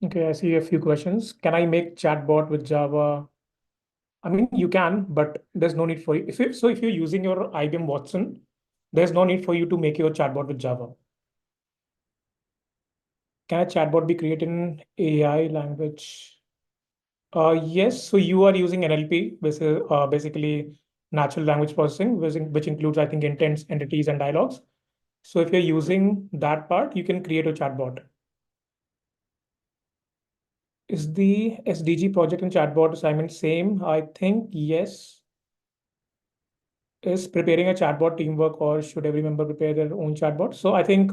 Okay, I see a few questions. Can I make chatbot with Java? I mean, you can, but there's no need for you. If you're using your IBM Watson, there's no need for you to make your chatbot with Java. Can a chatbot be created in AI language? Yes. So you are using NLP, basically natural language processing, which includes, I think, intents, entities, and dialogues. So if you're using that part, you can create a chatbot. Is the SDG project and chatbot assignment same? I think yes. Is preparing a chatbot teamwork, or should every member prepare their own chatbot? So I think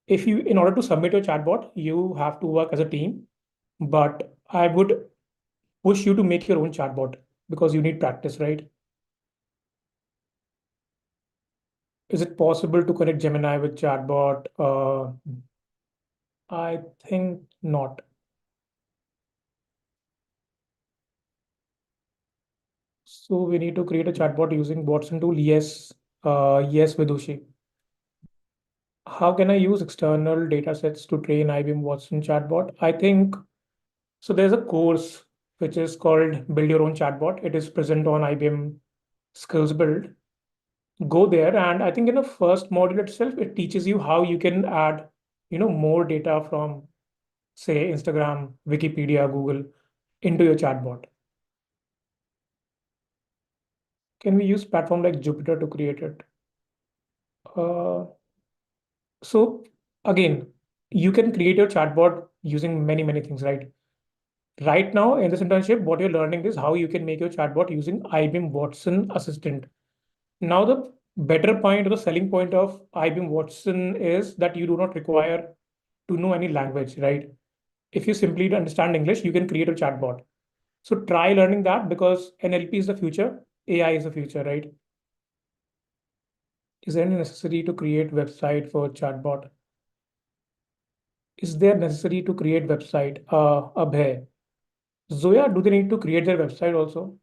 if you, in order to submit your chatbot, you have to work as a team. But I would push you to make your own chatbot because you need practice, right? Is it possible to connect Gemini with chatbot? I think not. So we need to create a chatbot using Watson tool. Yes, yes, Vidushi. How can I use external data sets to train IBM Watson chatbot? I think so. There's a course which is called Build Your Own Chatbot. It is present on IBM SkillsBuild. Go there, and I think in the first module itself, it teaches you how you can add, more data from, say, Instagram, Wikipedia, Google into your chatbot. Can we use platform like Jupyter to create it? Uh, so again, you can create your chatbot using many, many things, right? Right now in this internship, what you're learning is how you can make your chatbot using IBM Watson Assistant. Now, the better point or the selling point of IBM Watson is that you do not require to know any language, right? If you simply understand English, you can create a chatbot. So try learning that because NLP is the future, AI is the future, right? Is there any necessary to create website for chatbot? Is there necessary to create website? Abhay. Zoya, do they need to create their website also?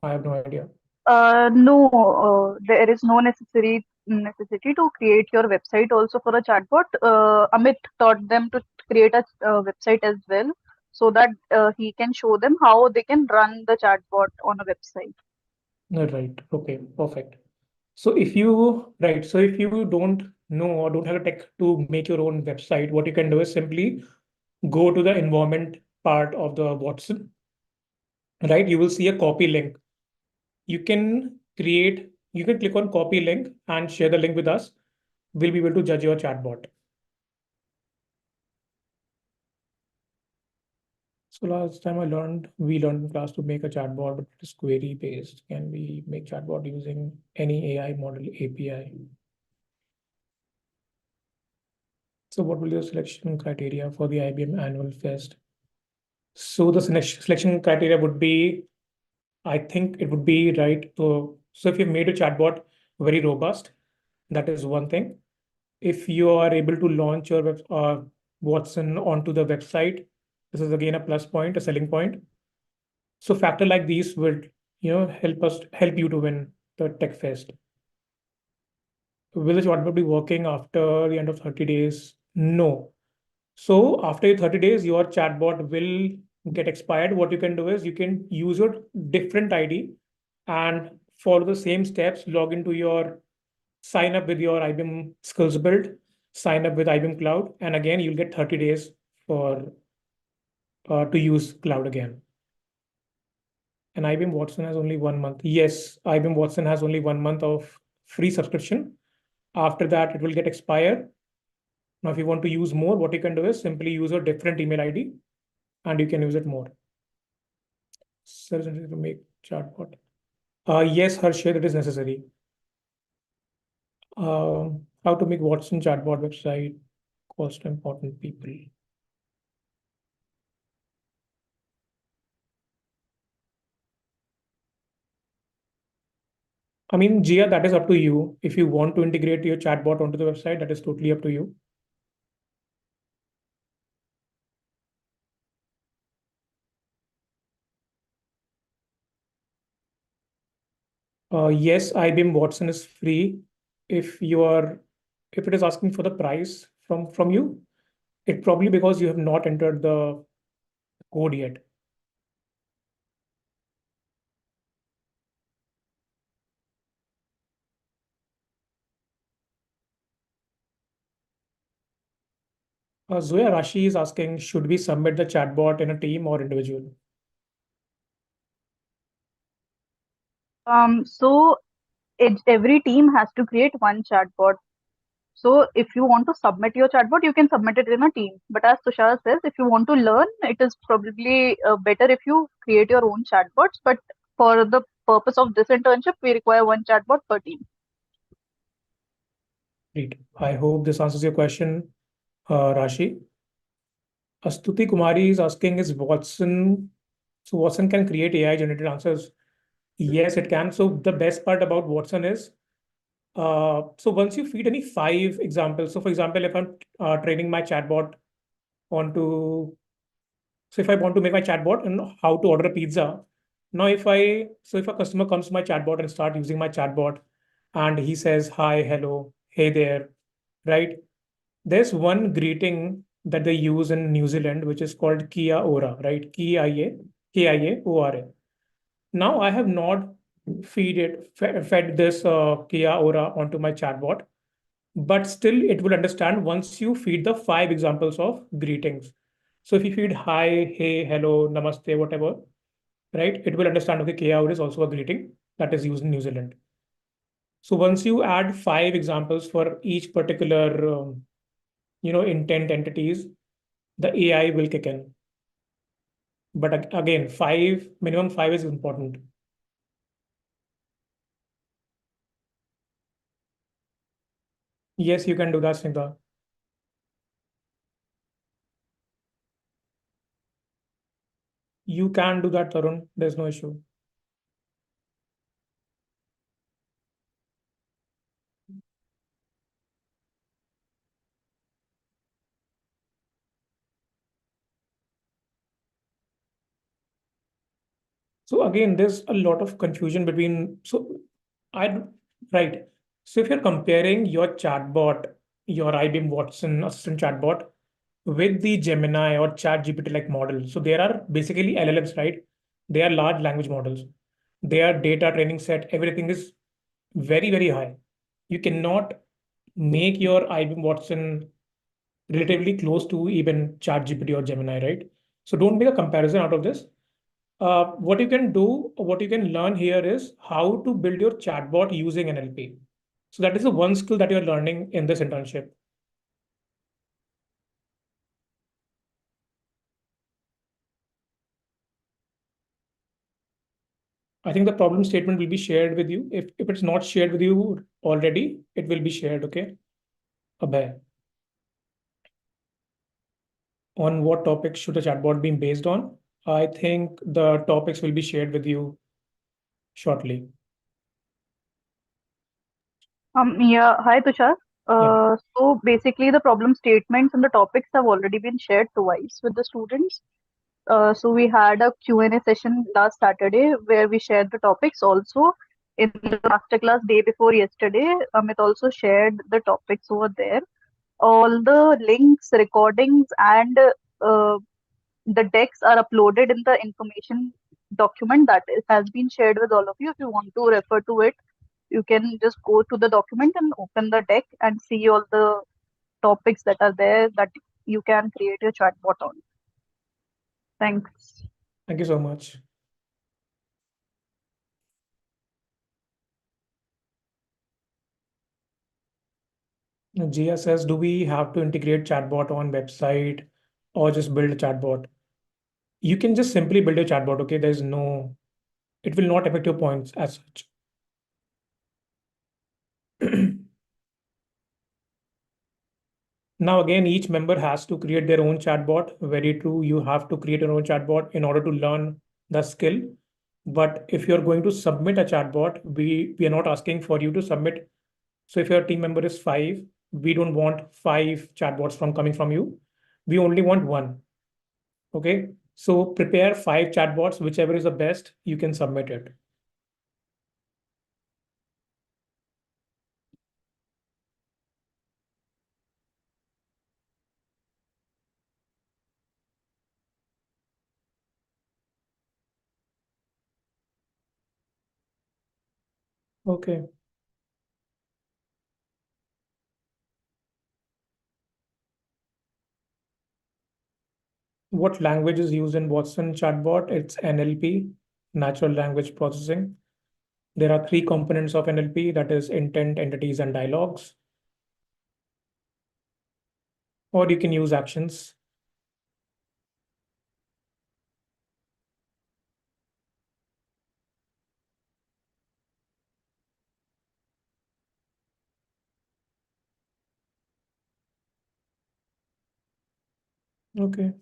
I have no idea. No, there is no necessity to create your website also for a chatbot. Amit taught them to create a website as well, so that he can show them how they can run the chatbot on a website. Right. Okay. Perfect. So if you don't know or don't have a tech to make your own website, what you can do is simply go to the environment part of the Watson, right? You will see a copy link. You can click on copy link and share the link with us. We'll be able to judge your chatbot. So last time we learned in class to make a chatbot, but it is query based. Can we make chatbot using any AI model API? So what will be the selection criteria for the IBM annual fest? So the selection criteria would be, I think it would be right. So if you've made a chatbot very robust, that is one thing. If you are able to launch your Watson onto the website, this is again a plus point, a selling point. So factor like these would, help you to win the tech fest. Will the chatbot be working after the end of 30 days? No. So after 30 days, your chatbot will get expired. What you can do is you can use your different ID and follow the same steps, log into your sign up with your IBM Skills Build, sign up with IBM Cloud, and again you'll get 30 days for to use cloud again. And IBM Watson has only 1 month. Yes, IBM Watson has only 1 month of free subscription. After that, it will get expired. Now, if you want to use more, what you can do is simply use a different email ID and you can use it more. Search engine to make chatbot. Yes, Harshit, it is necessary. How to make Watson chatbot website cost important people. I mean, Gia, that is up to you. If you want to integrate your chatbot onto the website, that is totally up to you. Yes, IBM Watson is free. If you are, if it is asking for the price from you, It probably because you have not entered the code yet. Zoya Rashi is asking, should we submit the chatbot in a team or individual? So every team has to create one chatbot. So if you want to submit your chatbot, you can submit it in a team. But as Tushar says, if you want to learn, it is probably better if you create your own chatbots. But for the purpose of this internship, we require one chatbot per team. Great. I hope this answers your question, Rashi. Astuti Kumari is asking, is Watson, so Watson can create AI generated answers? Yes, it can. So the best part about Watson is, so once you feed any five examples, so for example, if I'm training my chatbot onto, so if I want to make my chatbot and how to order a pizza, now if a customer comes to my chatbot and start using my chatbot and he says, hi, hello, hey there, right? There's one greeting that they use in New Zealand, which is called Kia Ora, right? Kia Ora. Now I have not fed this Kia Ora onto my chatbot, but still it will understand once you feed the five examples of greetings. So if you feed hi, hey, hello, namaste, whatever, right? It will understand, okay, Kia Ora is also a greeting that is used in New Zealand. So once you add five examples for each particular, intent entities, the AI will kick in. But again, minimum five is important. Yes, you can do that, Snigdha. You can do that, Tarun. There's no issue. So again, there's a lot of confusion between. I right. So if you're comparing your chatbot, your IBM Watson assistant chatbot with the Gemini or ChatGPT like model, so there are basically LLMs, right? They are large language models. Their data training set, everything is very, very high. You cannot make your IBM Watson relatively close to even ChatGPT or Gemini, right? So don't make a comparison out of this. What you can do, what you can learn here is how to build your chatbot using NLP. So that is the one skill that you're learning in this internship. I think the problem statement will be shared with you. If it's not shared with you already, it will be shared, okay? Abhay. On what topics should a chatbot be based on? I think the topics will be shared with you shortly. Yeah, hi Tushar. Yeah. So basically, the problem statements and the topics have already been shared twice with the students. So we had a Q&A session last Saturday where we shared the topics also. In the masterclass day before yesterday, Amit also shared the topics over there. All the links, recordings, and the decks are uploaded in the information document has been shared with all of you. If you want to refer to it, you can just go to the document and open the deck and see all the topics that are there that you can create your chatbot on. Thanks. Thank you so much. Jia says, do we have to integrate chatbot on website or just build a chatbot? You can just simply build a chatbot, okay? It will not affect your points as such. Now, again, each member has to create their own chatbot. Very true. You have to create your own chatbot in order to learn the skill. But if you're going to submit a chatbot, we are not asking for you to submit. So if your team member is five, we don't want five chatbots from coming from you. We only want one. Okay. So prepare five chatbots, whichever is the best, you can submit it. Okay. What language is used in Watson chatbot? It's NLP, natural language processing. There are three components of NLP, that is intent, entities, and dialogues. Or you can use actions. Okay.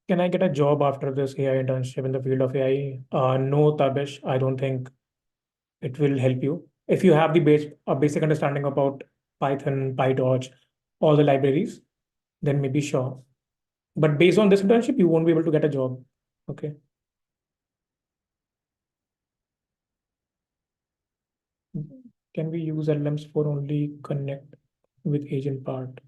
Can I get a job after this AI internship in the field of AI? No, Tabish, I don't think it will help you. If you have the basic understanding about Python, PyTorch, all the libraries, then maybe sure. But based on this internship, you won't be able to get a job. Okay. Can we use LMs for only connect with agent part?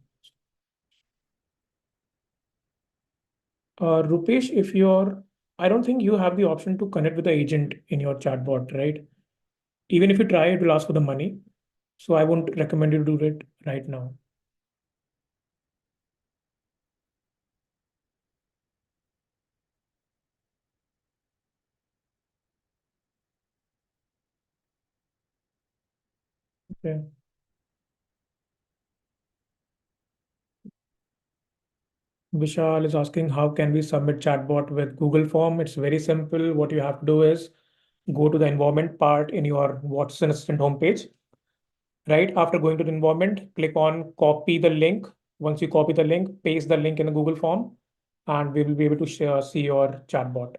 Rupesh, I don't think you have the option to connect with the agent in your chatbot, right? Even if you try, it will ask for the money. So I won't recommend you to do it right now. Okay. Vishal is asking, how can we submit chatbot with Google Form? It's very simple. What you have to do is go to the environment part in your Watson Assistant homepage. Right after going to the environment, click on copy the link. Once you copy the link, paste the link in the Google Form, and we will be able to see your chatbot.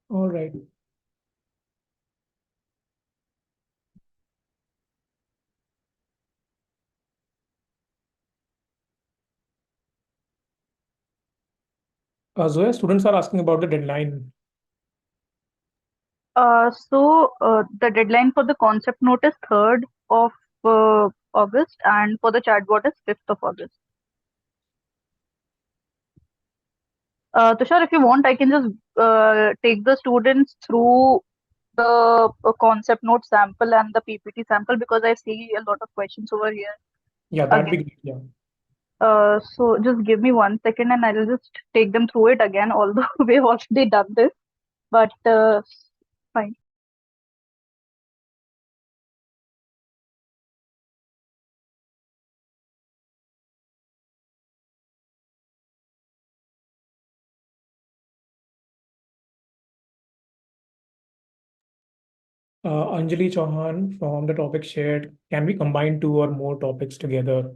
All right. Zoya, students are asking about the deadline. The deadline for the concept note is 3rd of August, and for the chatbot is 5th of August. Tushar, if you want, I can just take the students through the concept note sample and the PPT sample, because I see a lot of questions over here Yeah, that'd be again. great. Yeah. So just give me 1 second and I'll just take them through it again, although we've already done this. But fine. Anjali Chauhan from the topic shared, can we combine two or more topics together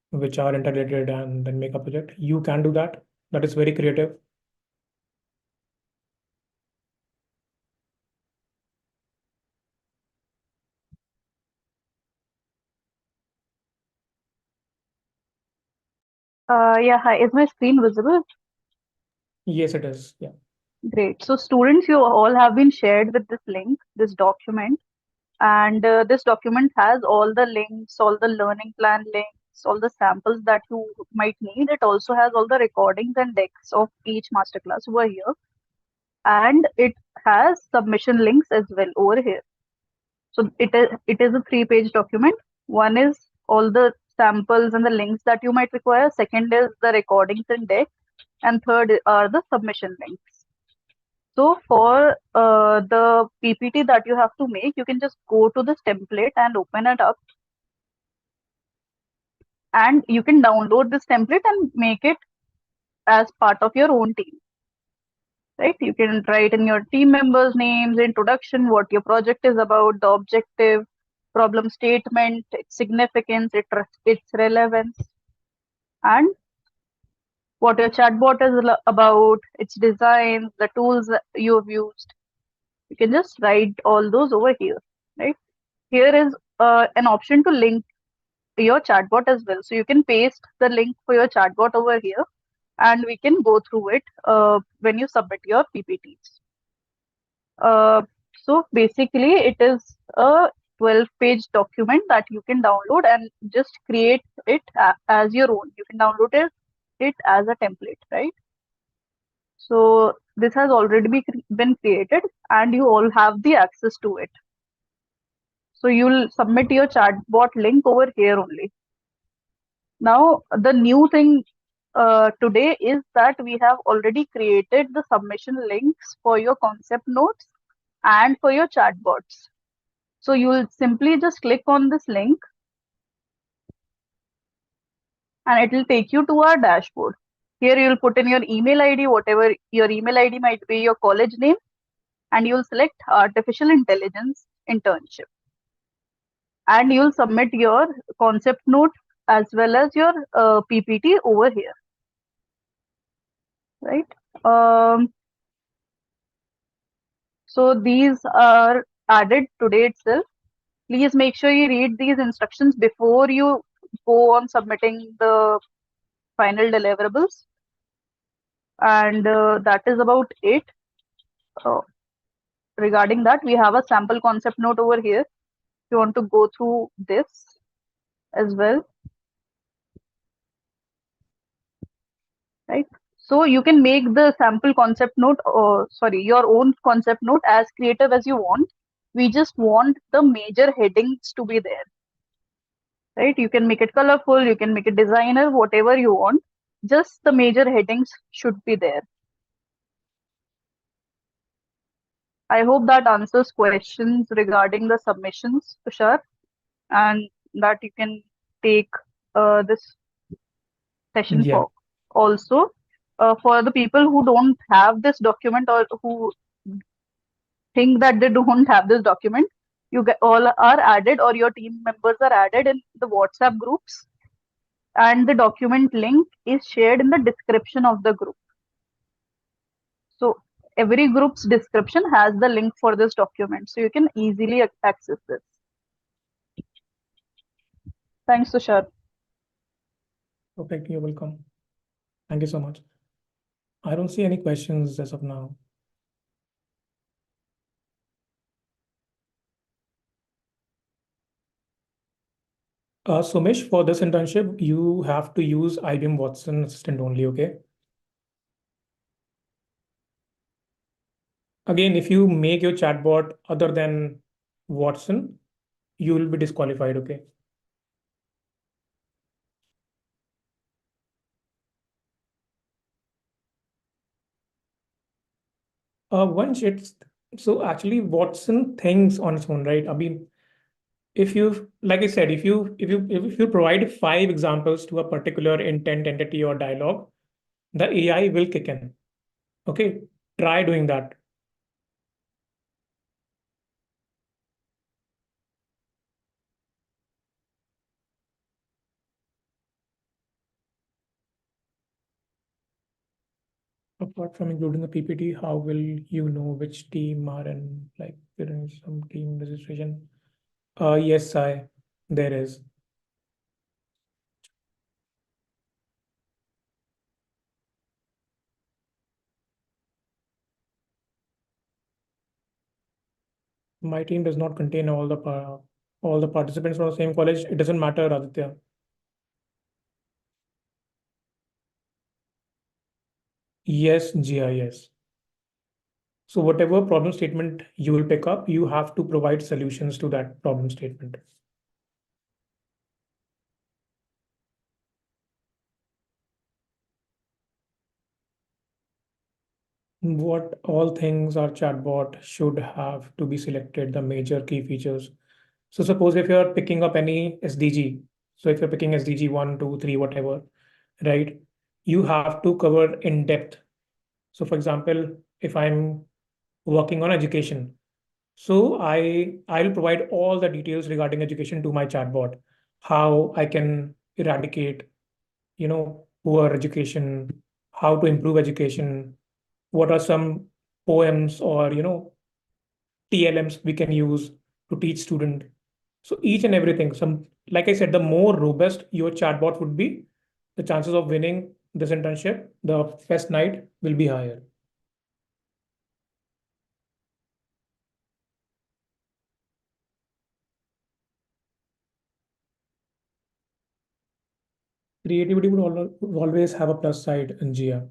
which are interrelated and then make a project? You can do that. That is very creative. Yeah, hi. Is my screen visible? Yes, it is. Yeah. Great. So students, you all have been shared with this link, this document, and this document has all the links, all the learning plan links, all the samples that you might need. It also has all the recordings and decks of each masterclass over here, and it has submission links as well over here. So it is a 3-page document. One is all the samples and the links that you might require. Second is the recordings and deck, and third are the submission links. So for the PPT that you have to make, you can just go to this template and open it up, and you can download this template and make it as part of your own team. Right? You can write in your team members' names, introduction, what your project is about, the objective, problem statement, its significance, its relevance, and what your chatbot is about, its designs, the tools that you have used. You can just write all those over here. Right? Here is an option to link your chatbot as well. So you can paste the link for your chatbot over here, and we can go through it when you submit your PPTs. Uh, so basically, it is a 12-page document that you can download and just create it as your own. You can download it as a template, right? So this has already been created and you all have the access to it. So you'll submit your chatbot link over here only. Now, the new thing today is that we have already created the submission links for your concept notes and for your chatbots. So you'll simply just click on this link and it will take you to our dashboard. Here you'll put in your email ID, whatever your email ID might be, your college name, and you'll select artificial intelligence internship. And you'll submit your concept note as well as your PPT over here, right? Um, so these are added today itself. Please make sure you read these instructions before you go on submitting the final deliverables. And that is about it. Uh, Regarding that, we have a sample concept note over here. If you want to go through this as well, right? So you can make the sample concept note, or sorry, your own concept note as creative as you want. We just want the major headings to be there, right? You can make it colorful, you can make it designer, whatever you want. Just the major headings should be there. I hope that answers questions regarding the submissions, Tushar, and that you can take this session Yeah. for. Also, for the people who don't have this document or who think that they don't have this document, you get, all are added or your team members are added in the WhatsApp groups, and the document link is shared in the description of the group. So every group's description has the link for this document, so you can easily access this. Thanks, Tushar. Perfect. You're welcome. Thank you so much. I don't see any questions as of now. Sumesh, for this internship, you have to use IBM Watson Assistant only, okay? Again, if you make your chatbot other than Watson, you will be disqualified, okay? Once it's so actually Watson thinks on its own, right? I mean, if you like I said, if you provide 5 examples to a particular intent, entity, or dialogue, the AI will kick in. Okay, try doing that. Apart from including the PPT, how will you know which team are in like during some team registration? Yes, I there is. My team does not contain all the participants from the same college. It doesn't matter, Aditya. Yes, GIS. So whatever problem statement you will pick up, you have to provide solutions to that problem statement. What all things our chatbot should have to be selected, the major key features. So suppose if you're picking up any SDG, so if you're picking SDG 1, 2, 3, whatever, right, you have to cover in depth. So for example, if I'm working on education, so I'll provide all the details regarding education to my chatbot, how I can eradicate, poor education, how to improve education, what are some poems or TLMs we can use to teach student. So each and everything. Some like I said, the more robust your chatbot would be, the chances of winning this internship, the first night will be higher. Creativity would always have a plus side in GR.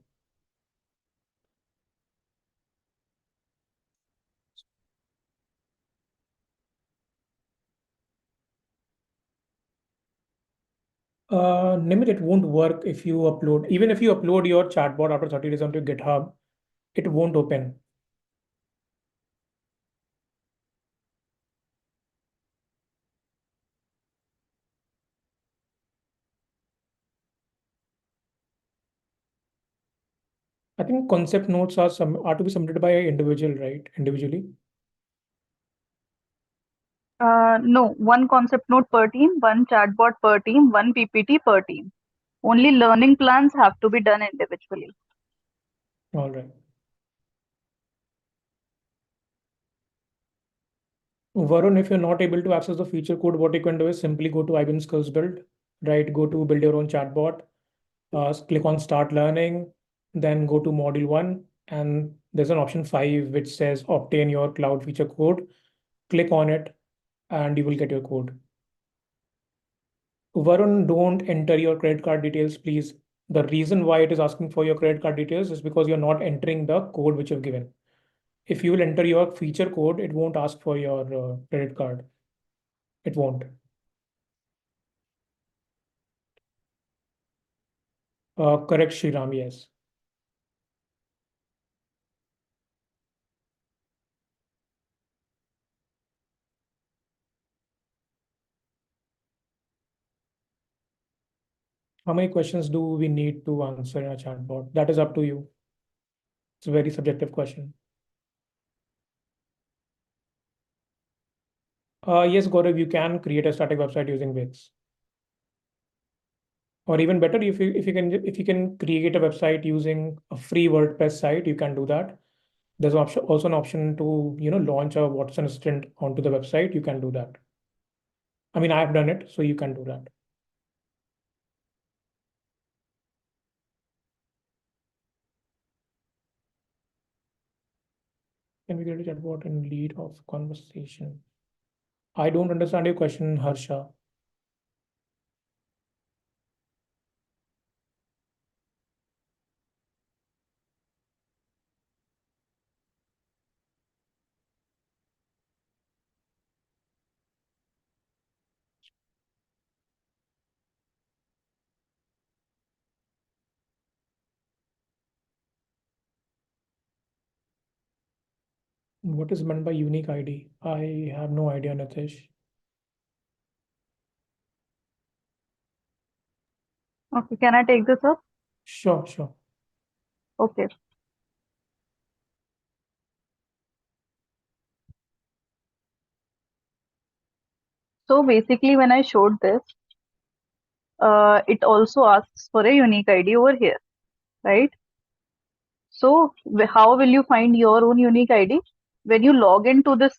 Nimit, it won't work if you upload, even if you upload your chatbot after 30 days onto GitHub, it won't open. I think concept notes are to be submitted by an individual, right? Individually. No, one concept note per team, one chatbot per team, one PPT per team. Only learning plans have to be done individually. All right. Varun, if you're not able to access the feature code, what you can do is simply go to IBM SkillsBuild, right? Go to build your own chatbot, click on start learning, then go to module 1, and there's an option 5 which says obtain your cloud feature code. Click on it and you will get your code. Varun, don't enter your credit card details, please. The reason why it is asking for your credit card details is because you're not entering the code which you've given. If you will enter your feature code, it won't ask for your credit card. It won't. Correct, Shriram, yes. How many questions do we need to answer in a chatbot? That is up to you. It's a very subjective question. Yes, Gaurav, you can create a static website using Wix. Or even better, if you can create a website using a free WordPress site, you can do that. There's also an option to launch a Watson assistant onto the website. You can do that. I mean, I've done it, so you can do that. Can we create a chatbot and lead of conversation? I don't understand your question, Harsha. What is meant by unique ID? I have no idea, Nitish. Okay, can I take this up? Sure, sure. Okay. So basically, when I showed this, it also asks for a unique ID over here, right? So how will you find your own unique ID? When you log into this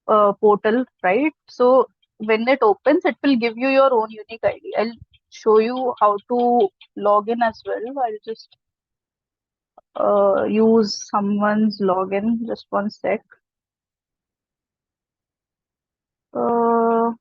portal, right? So when it opens, it will give you your own unique ID. I'll show you how to log in as well. I'll just use someone's login. Just one sec. Uh,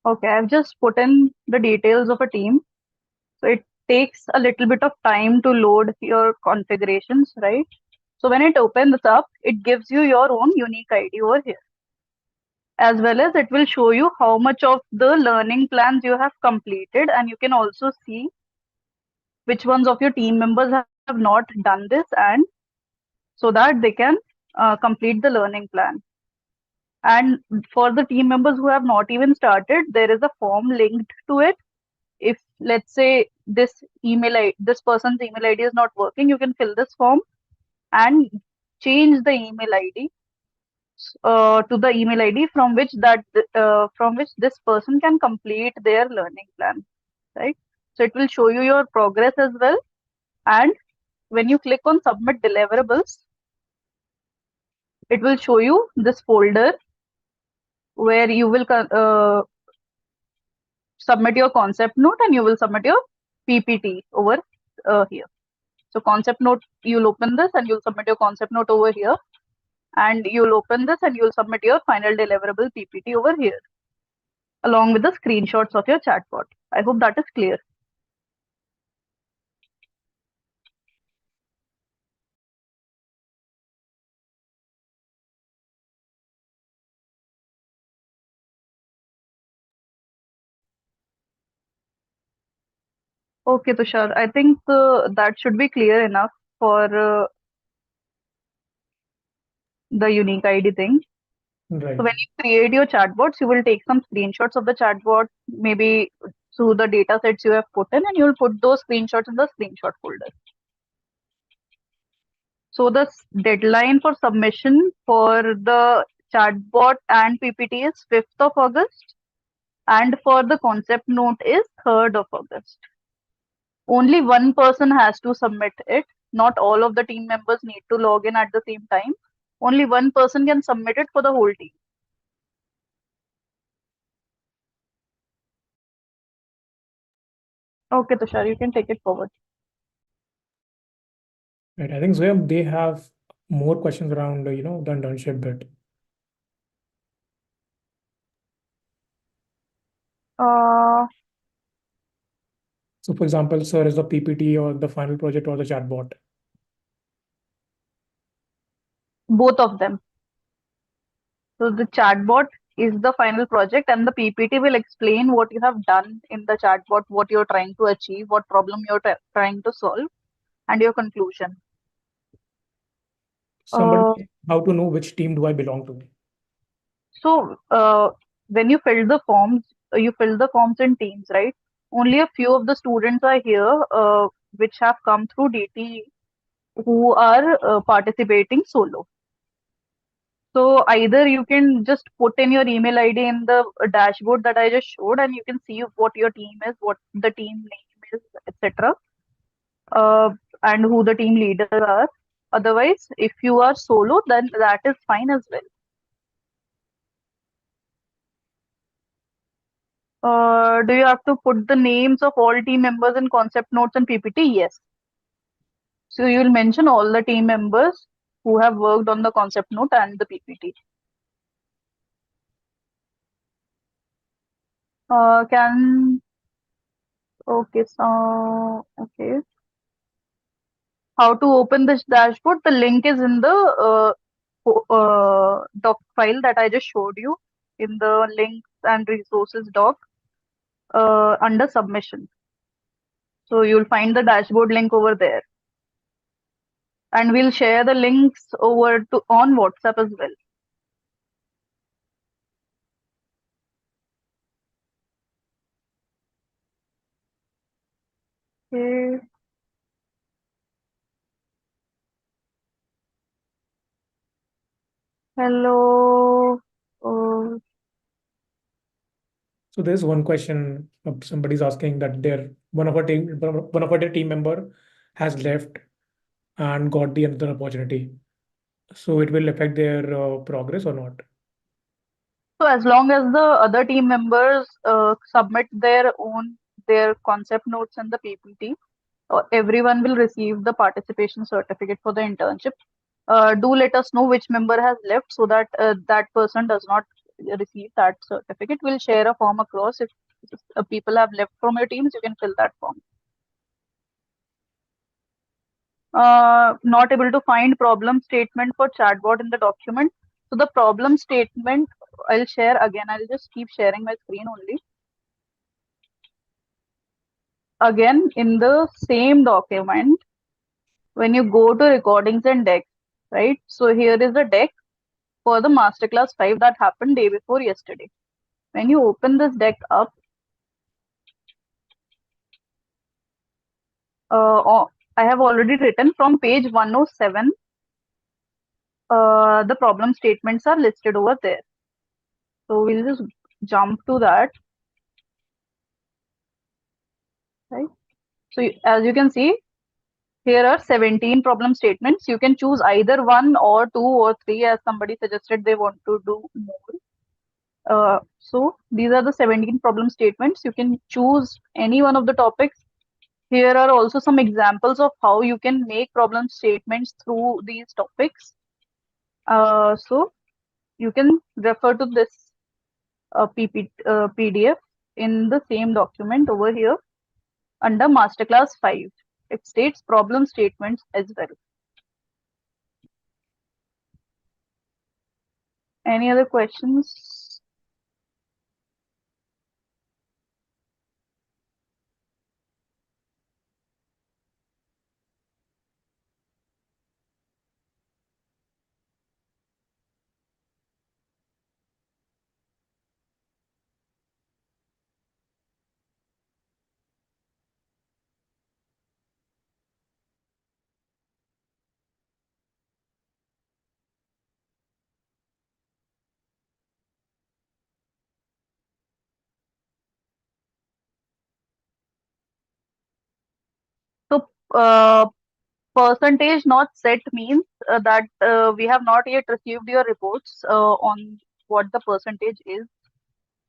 Okay, I've just put in the details of a team. So it takes a little bit of time to load your configurations, right? So when it opens up, it gives you your own unique ID over here, as well as it will show you how much of the learning plans you have completed, and you can also see which ones of your team members have not done this, and so that they can complete the learning plan. And for the team members who have not even started, there is a form linked to it. If let's say this person's email ID is not working, you can fill this form and change the email ID to the email ID from which this person can complete their learning plan, right? So it will show you your progress as well. And when you click on submit deliverables, it will show you this folder where you will submit your concept note and you will submit your PPT over here. So concept note, you'll open this and you'll submit your concept note over here, and you'll open this and you'll submit your final deliverable PPT over here, along with the screenshots of your chatbot. I hope that is clear. Okay, Tushar, I think that should be clear enough for the unique ID thing. So Right. when you create your chatbots, you will take some screenshots of the chatbot, maybe through the data sets you have put in, and you'll put those screenshots in the screenshot folder. So the deadline for submission for the chatbot and PPT is 5th of August, and for the concept note is 3rd of August. Only one person has to submit it. Not all of the team members need to log in at the same time. Only one person can submit it for the whole team. Okay, Tushar, you can take it forward. Right. I think Zoya, they have more questions around, the internship bit. Uh, So for example, sir, is the PPT or the final project or the chatbot? Both of them. So the chatbot is the final project, and the PPT will explain what you have done in the chatbot, what you're trying to achieve, what problem you're trying to solve, and your conclusion. Uh, Somebody, how to know which team do I belong to? so when you fill the forms in teams, right? Only a few of the students are here, which have come through DT, who are participating solo. So either you can just put in your email ID in the dashboard that I just showed, and you can see what your team is, what the team name is, etc., uh, and who the team leaders are. Otherwise, if you are solo, then that is fine as well. Do you have to put the names of all team members in concept notes and PPT? Yes. So you will mention all the team members who have worked on the concept note and the PPT. Can okay, so okay. How to open this dashboard? The link is in the doc file that I just showed you in the links and resources doc under submission. So you'll find the dashboard link over there, and we'll share the links over to on WhatsApp as well. Okay. Hello. Uh, So there's one question, somebody's asking that one of our team member has left and got the another opportunity. So it will affect their progress or not? so as long as the other team members submit their concept notes and the PPT, everyone will receive the participation certificate for the internship. Do let us know which member has left so that that person does not receive that certificate. We'll share a form across. If people have left from your teams, you can fill that form. Not able to find problem statement for chatbot in the document. So the problem statement I'll share again. I'll just keep sharing my screen only. Again, in the same document, when you go to recordings and deck, right? So here is the deck for the masterclass 5 that happened day before yesterday. When you open this deck up, I have already written from page 107. The problem statements are listed over there. So we'll just jump to that, right? So as you can see, here are 17 problem statements. You can choose either one or two or three, as somebody suggested they want to do more. So these are the 17 problem statements. You can choose any one of the topics. Here are also some examples of how you can make problem statements through these topics. So you can refer to this PDF in the same document over here under Masterclass 5. It states problem statements as well. Any other questions? So percentage not set means that we have not yet received your reports on what the percentage is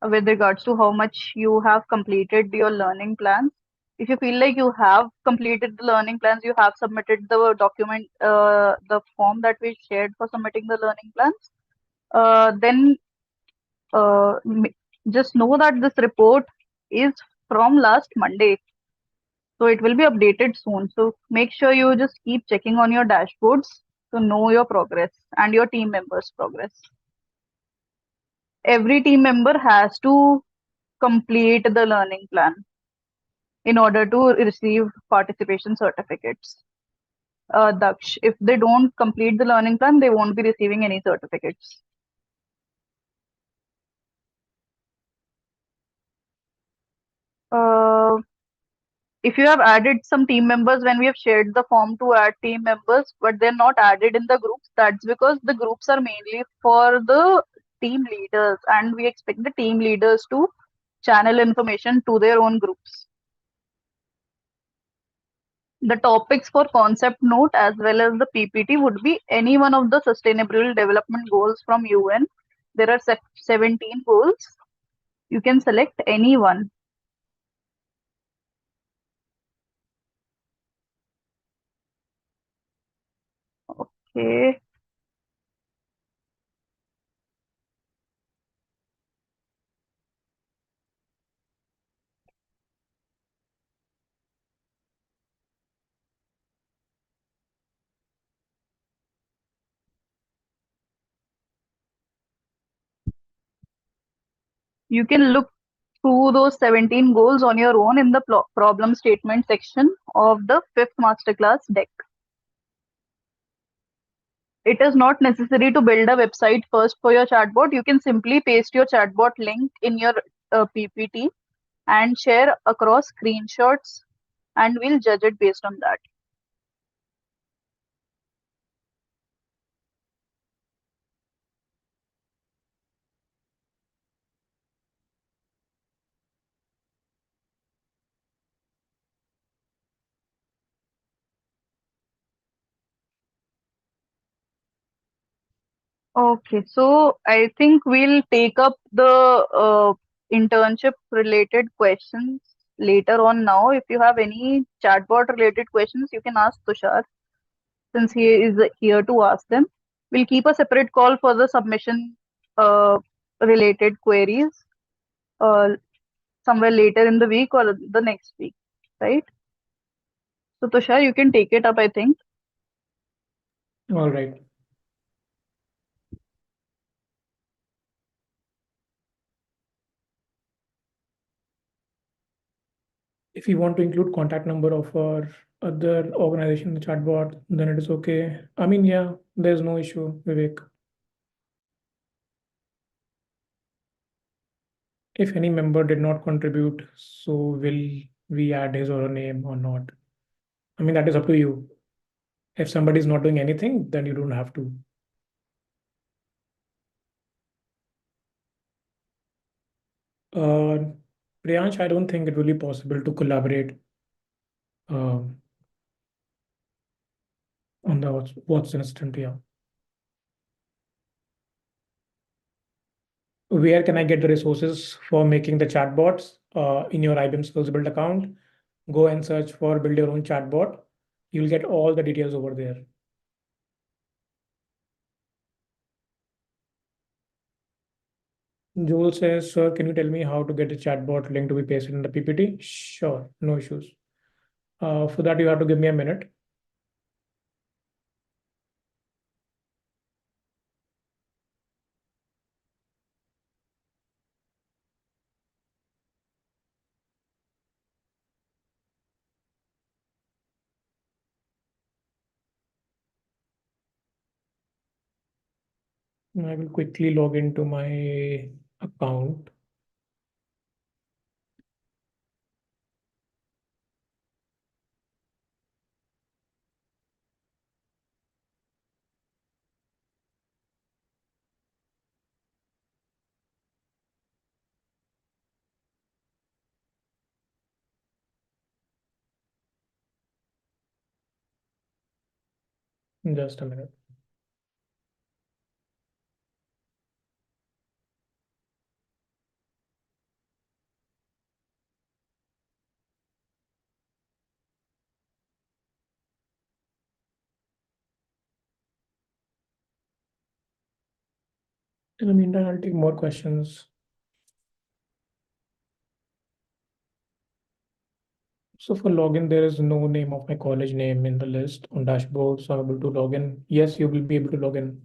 with regards to how much you have completed your learning plans. If you feel like you have completed the learning plans, you have submitted the document, the form that we shared for submitting the learning plans, then uh, just know that this report is from last Monday. So it will be updated soon. So make sure you just keep checking on your dashboards to know your progress and your team members' progress. Every team member has to complete the learning plan in order to receive participation certificates. Daksh, if they don't complete the learning plan, they won't be receiving any certificates. Uh, if you have added some team members when we have shared the form to add team members, but they're not added in the groups, that's because the groups are mainly for the team leaders, and we expect the team leaders to channel information to their own groups. The topics for concept note as well as the PPT would be any one of the sustainable development goals from UN. There are 17 goals. You can select any one. Okay. You can look through those 17 goals on your own in the problem statement section of the 5th masterclass deck. It is not necessary to build a website first for your chatbot. You can simply paste your chatbot link in your PPT and share across screenshots, and we'll judge it based on that. Okay, so I think we'll take up the internship related questions later on now. If you have any chatbot related questions, you can ask Tushar since he is here to ask them. We'll keep a separate call for the submission related queries uh, somewhere later in the week or the next week, right? So Tushar, you can take it up, I think. All right. If you want to include contact number of our other organization in the chatbot, then it is okay. I mean, yeah, there's no issue, Vivek. If any member did not contribute, so will we add his or her name or not? I mean, that is up to you. If somebody is not doing anything, then you don't have to. Uh, Priyansh, I don't think it will be possible to collaborate um, on the what's instant. Yeah. Where can I get the resources for making the chatbots? In your IBM SkillsBuild account, go and search for build your own chatbot. You'll get all the details over there. Joel says, sir, can you tell me how to get a chatbot link to be pasted in the PPT? Sure, no issues. For that, you have to give me a minute. I will quickly log into my account. Just a minute. In the meantime, I'll take more questions. So for login, there is no name of my college name in the list on dashboard. So I'm able to log in. Yes, you will be able to log in.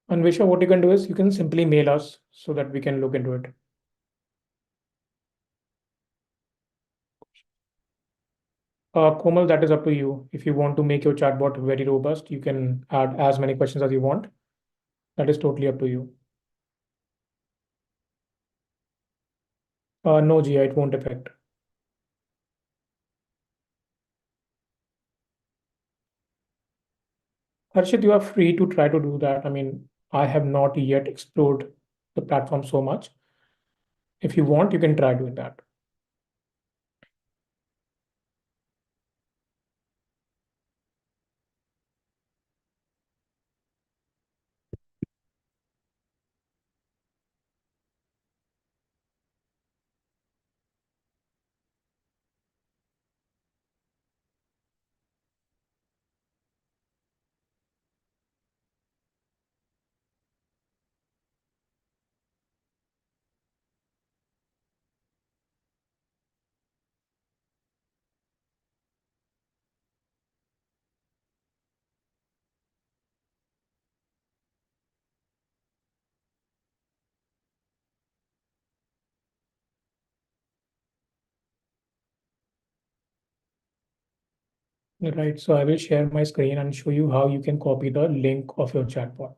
And Visha, what you can do is you can simply mail us so that we can look into it. Komal, that is up to you. If you want to make your chatbot very robust, you can add as many questions as you want. That is totally up to you. No, Gia, it won't affect. Harshit, you are free to try to do that. I mean, I have not yet explored the platform so much. If you want, you can try doing that. Right. So I will share my screen and show you how you can copy the link of your chatbot.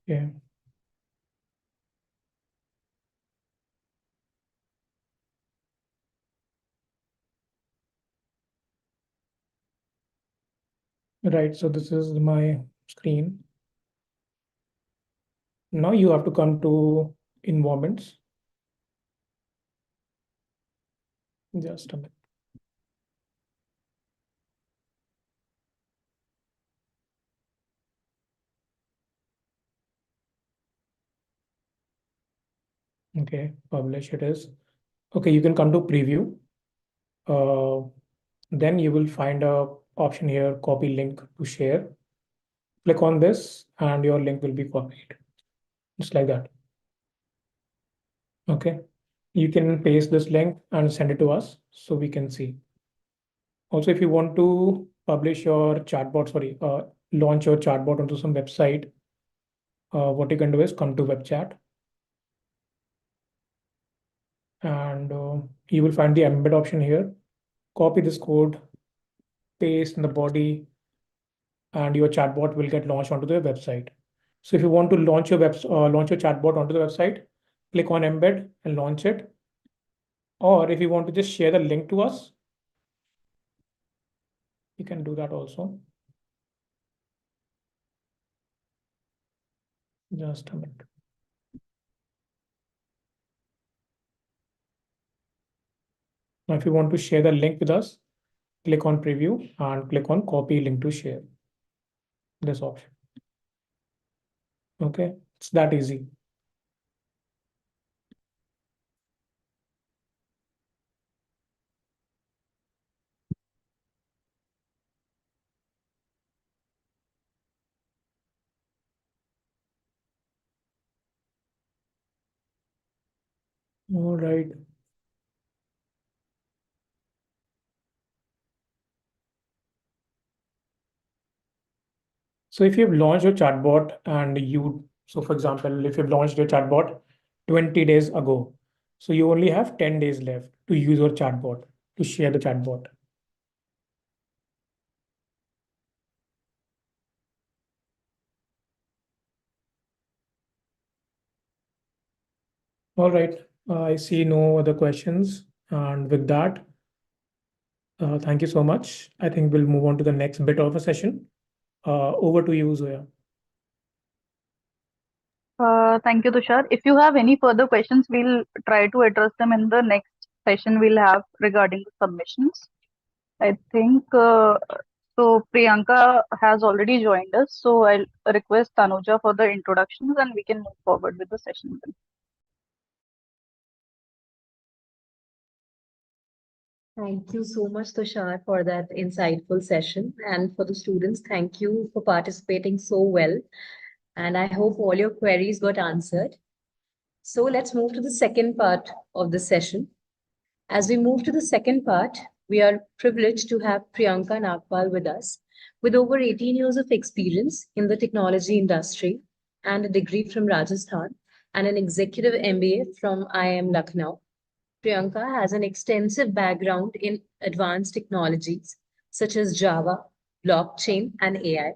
Okay. Right. So this is my screen. Now you have to come to environments. Just a minute. Okay, publish it is. Okay, you can come to preview. Then you will find a option here, copy link to share. Click on this and your link will be copied. Just like that. Okay. You can paste this link and send it to us so we can see. Also, if you want to publish your chatbot, launch your chatbot onto some website, what you can do is come to web chat and you will find the embed option here. Copy this code, paste in the body, and your chatbot will get launched onto the website. So if you want to launch launch your chatbot onto the website, click on embed and launch it. Or if you want to just share the link to us, you can do that also. Just a minute. Now, if you want to share the link with us, click on preview and click on copy link to share. This option. Okay, it's that easy. All right. So if you've launched your chatbot so for example, if you've launched your chatbot 20 days ago, so you only have 10 days left to use your chatbot, to share the chatbot. All right. I see no other questions. And with that, thank you so much. I think we'll move on to the next bit of a session. Over to you, Zoya. Thank you, Tushar. If you have any further questions, we'll try to address them in the next session we'll have regarding the submissions. I think so. Priyanka has already joined us, so I'll request Tanuja for the introductions and we can move forward with the session then. Thank you so much, Tushar, for that insightful session. And for the students, thank you for participating so well. And I hope all your queries got answered. So let's move to the second part of the session. As we move to the second part, we are privileged to have Priyanka Nagpal with us. With over 18 years of experience in the technology industry and a degree from Rajasthan and an executive MBA from IIM Lucknow, Priyanka has an extensive background in advanced technologies such as Java, blockchain, and AI.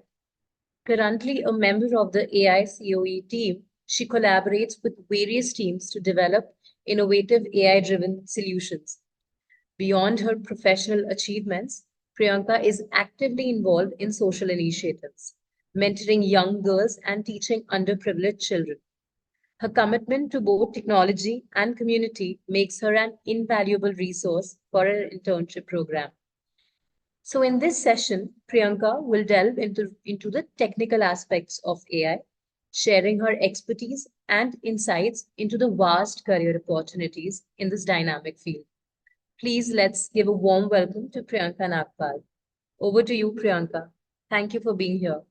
Currently a member of the AI COE team, she collaborates with various teams to develop innovative AI-driven solutions. Beyond her professional achievements, Priyanka is actively involved in social initiatives, mentoring young girls and teaching underprivileged children. Her commitment to both technology and community makes her an invaluable resource for our internship program. So, in this session, Priyanka will delve into the technical aspects of AI, sharing her expertise and insights into the vast career opportunities in this dynamic field. Please let's give a warm welcome to Priyanka Nagpal. Over to you, Priyanka. Thank you for being here.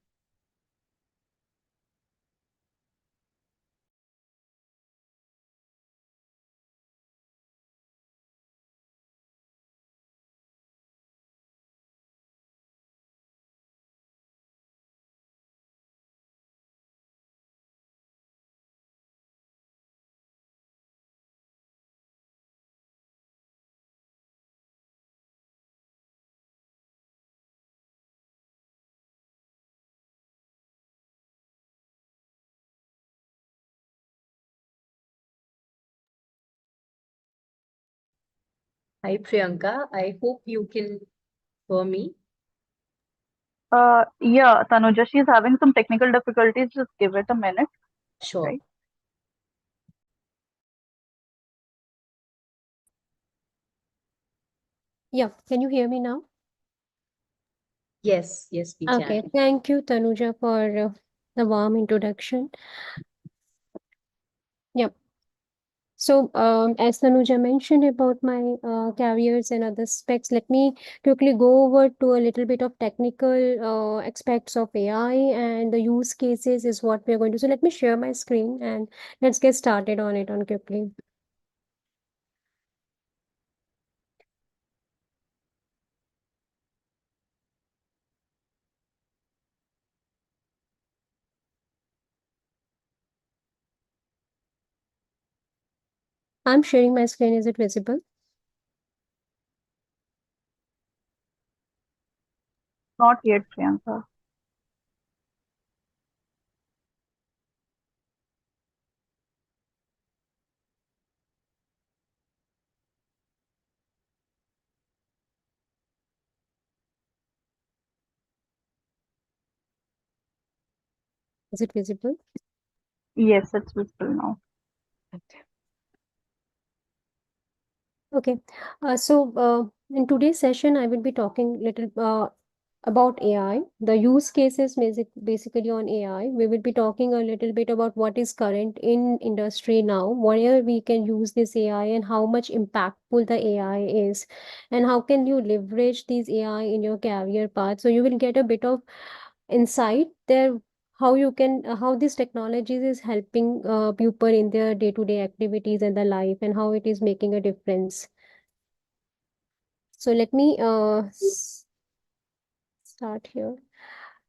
Hi, Priyanka. I hope you can hear me. Yeah, Tanuja, she's having some technical difficulties. Just give it a minute, Sure. right? Yeah, can you hear me now? Yes, yes, we Okay, can. thank you, Tanuja, for the warm introduction. Yep. So, as Tanuja mentioned about my careers and other specs, let me quickly go over to a little bit of technical aspects of AI and the use cases is what we're going to. So, let me share my screen and let's get started on it on quickly. I'm sharing my screen. Is it visible? Not yet, Priyanka. Is it visible? Yes, it's visible now. Okay. In today's session, I will be talking little about AI, the use cases basically on AI. We will be talking a little bit about what is current in industry now, where we can use this AI and how much impactful the AI is, and how can you leverage these AI in your career path. So you will get a bit of insight there, how you can, how this technologies is helping people in their day-to-day activities and the life, and how it is making a difference. So let me start here.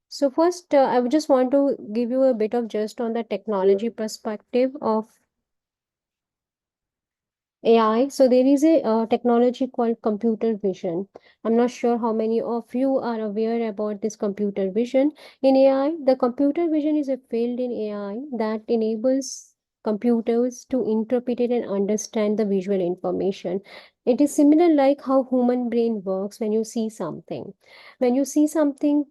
So first, I would just want to give you a bit of just on the technology perspective of AI. So there is a technology called computer vision. I'm not sure how many of you are aware about this computer vision. In AI, the computer vision is a field in AI that enables computers to interpret and understand the visual information. It is similar like how human brain works when you see something. When you see something,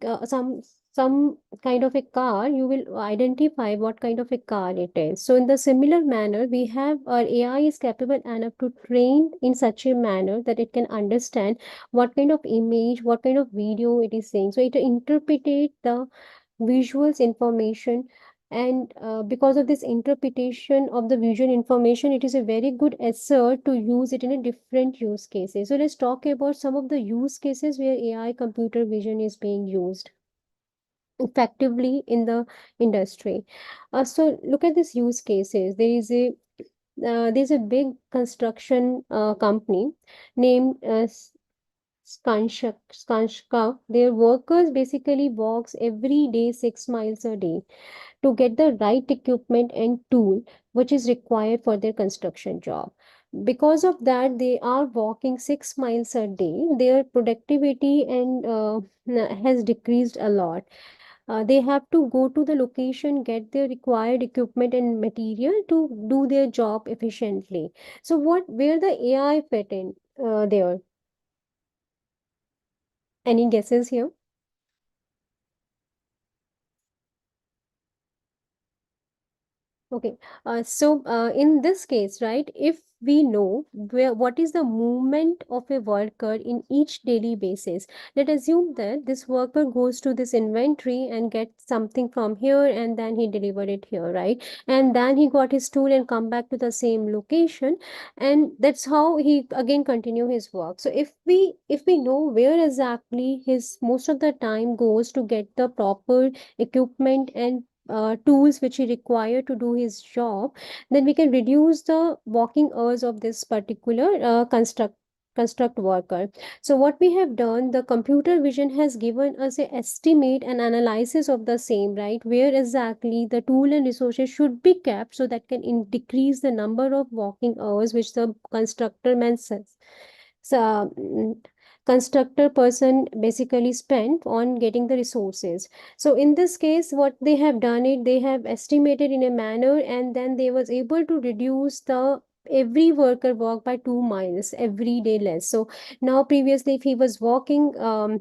some kind of a car, you will identify what kind of a car it is. So in the similar manner, we have our AI is capable enough to train in such a manner that it can understand what kind of image, what kind of video it is saying. So it interpretate the visuals information. And because of this interpretation of the visual information, it is a very good asset to use it in a different use cases. So let's talk about some of the use cases where AI computer vision is being used effectively in the industry. So look at these use cases. There's a big construction company named Skanska. Their workers basically walks every day 6 miles a day to get the right equipment and tool which is required for their construction job. Because of that, they are walking 6 miles a day. Their productivity and has decreased a lot. They have to go to the location, get their required equipment and material to do their job efficiently. So where the AI fit in there? Any guesses here? Okay, in this case, right, if we know what is the movement of a worker in each daily basis, let's assume that this worker goes to this inventory and gets something from here and then he delivered it here, right? And then he got his tool and come back to the same location, and that's how he again continue his work. So if we know where exactly his most of the time goes to get the proper equipment and tools which he required to do his job, then we can reduce the working hours of this particular construct worker. So what we have done, the computer vision has given us a estimate and analysis of the same, right? Where exactly the tool and resources should be kept so that can decrease the number of working hours which the constructor man says. So, constructor person basically spent on getting the resources. So in this case, what they have done it, they have estimated in a manner, and then they was able to reduce the every worker walk by 2 miles every day less. So now previously if he was walking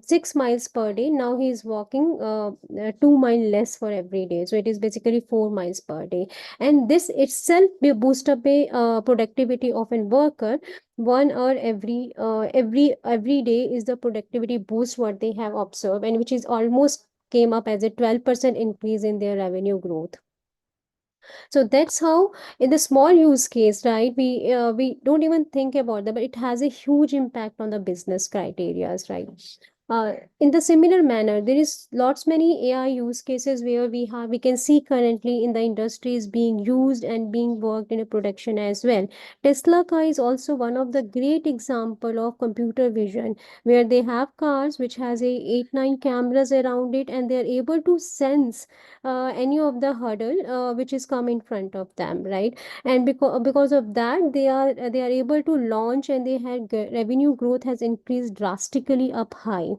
6 miles per day, now he is walking 2 mile less for every day. So it is basically 4 miles per day. And this itself will boost up a productivity of a worker 1 hour every day is the productivity boost what they have observed, and which is almost came up as a 12% increase in their revenue growth. So that's how in the small use case, right? We don't even think about that, but it has a huge impact on the business criterias, right? In the similar manner, there is lots many AI use cases where we can see currently in the industry is being used and being worked in a production as well. Tesla car is also one of the great example of computer vision, where they have cars which has a 8 9 cameras around it, and they are able to sense any of the hurdle which is come in front of them, right? And because of that, they are able to launch, and they had revenue growth has increased drastically up high.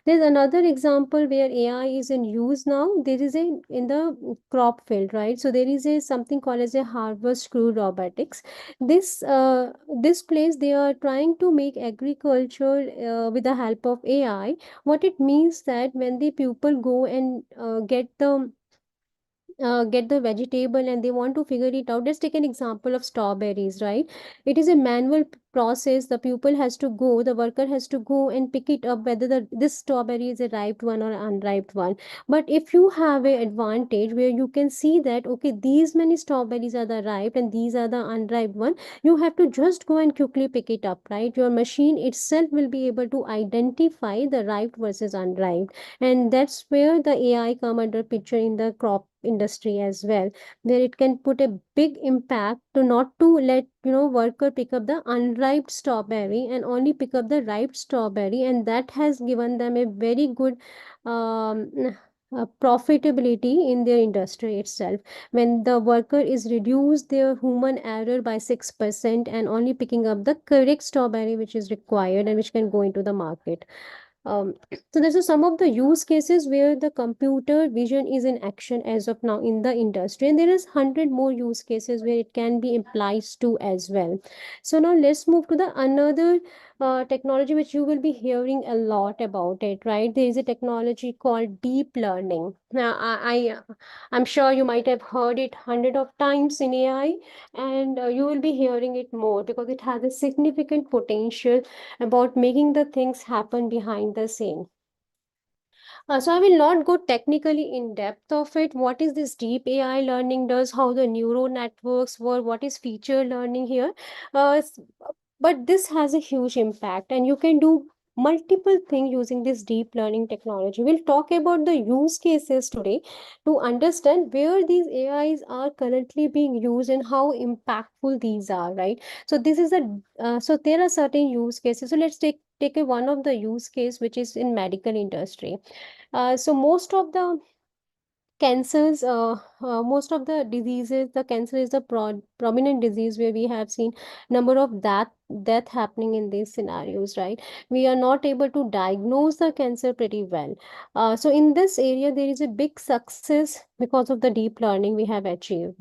There's another example where AI is in use now. There is a in the crop field, right? So there is a something called as a harvest crew robotics. This place they are trying to make agriculture with the help of AI. What it means that when the people go and get the vegetable and they want to figure it out. Let's take an example of strawberries, right? It is a manual process. The pupil has to go, the worker has to go and pick it up whether this strawberry is a ripe one or unripe one. But if you have a advantage where you can see that okay, these many strawberries are the ripe and these are the unripe one, you have to just go and quickly pick it up, right? Your machine itself will be able to identify the ripe versus unripe. And that's where the AI come under picture in the crop industry as well, where it can put a big impact to not to let worker pick up the unripe strawberry and only pick up the ripe strawberry, and that has given them a very good um, profitability in their industry itself, when the worker is reduced their human error by 6% and only picking up the correct strawberry which is required and which can go into the market. um, so this is some of the use cases where the computer vision is in action as of now in the industry, and there is 100 more use cases where it can be applies to as well. So now let's move to the another technology which you will be hearing a lot about it, right? There is a technology called deep learning. Now I'm sure you might have heard it hundred of times in AI, and you will be hearing it more because it has a significant potential about making the things happen behind the scene. So I will not go technically in depth of it. What is this deep AI learning does, how the neural networks work, what is feature learning here. Uh, s- but this has a huge impact and you can do multiple things using this deep learning technology. We'll talk about the use cases today to understand where these AIs are currently being used and how impactful these are, right? So this is so there are certain use cases. So let's take a one of the use case which is in medical industry. So most of the diseases, the cancer is the prominent disease where we have seen number of death happening in these scenarios, right? We are not able to diagnose the cancer pretty well. So in this area, there is a big success because of the deep learning we have achieved.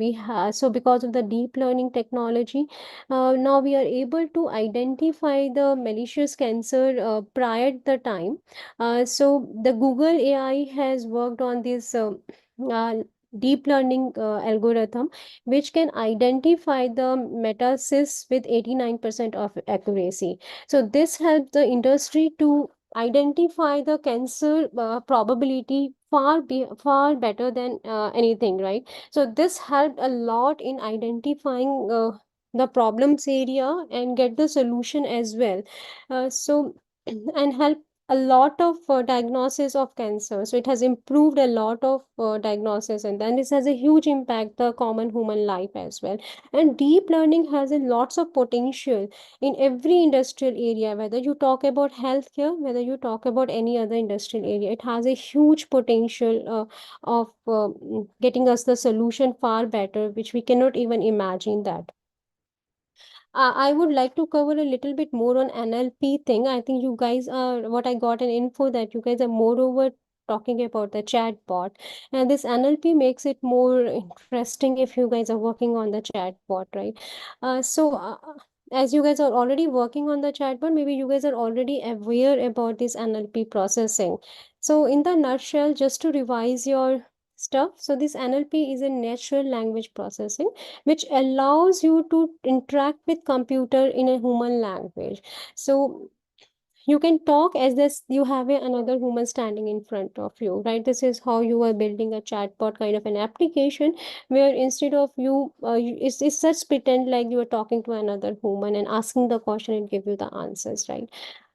So because of the deep learning technology, now we are able to identify the malicious cancer prior the time. So the Google AI has worked on this uh, deep learning algorithm which can identify the metastasis with 89% of accuracy. So this helps the industry to identify the cancer probability far better than anything, right? So this helped a lot in identifying the problems area and get the solution as well. So and help a lot of diagnosis of cancer. So it has improved a lot of diagnosis, and then this has a huge impact the common human life as well. And deep learning has a lots of potential in every industrial area, whether you talk about healthcare, whether you talk about any other industrial area. It has a huge potential of getting us the solution far better, which we cannot even imagine that. I would like to cover a little bit more on NLP thing. I think you guys are what I got an info that you guys are moreover talking about the chatbot, and this NLP makes it more interesting if you guys are working on the chatbot, right? As you guys are already working on the chatbot, maybe you guys are already aware about this NLP processing. So, in the nutshell, just to revise your stuff, so this NLP is a natural language processing which allows you to interact with computer in a human language. So you can talk as this you have another human standing in front of you, right? This is how you are building a chatbot kind of an application, where instead of it's just pretend like you are talking to another human and asking the question and give you the answers, right?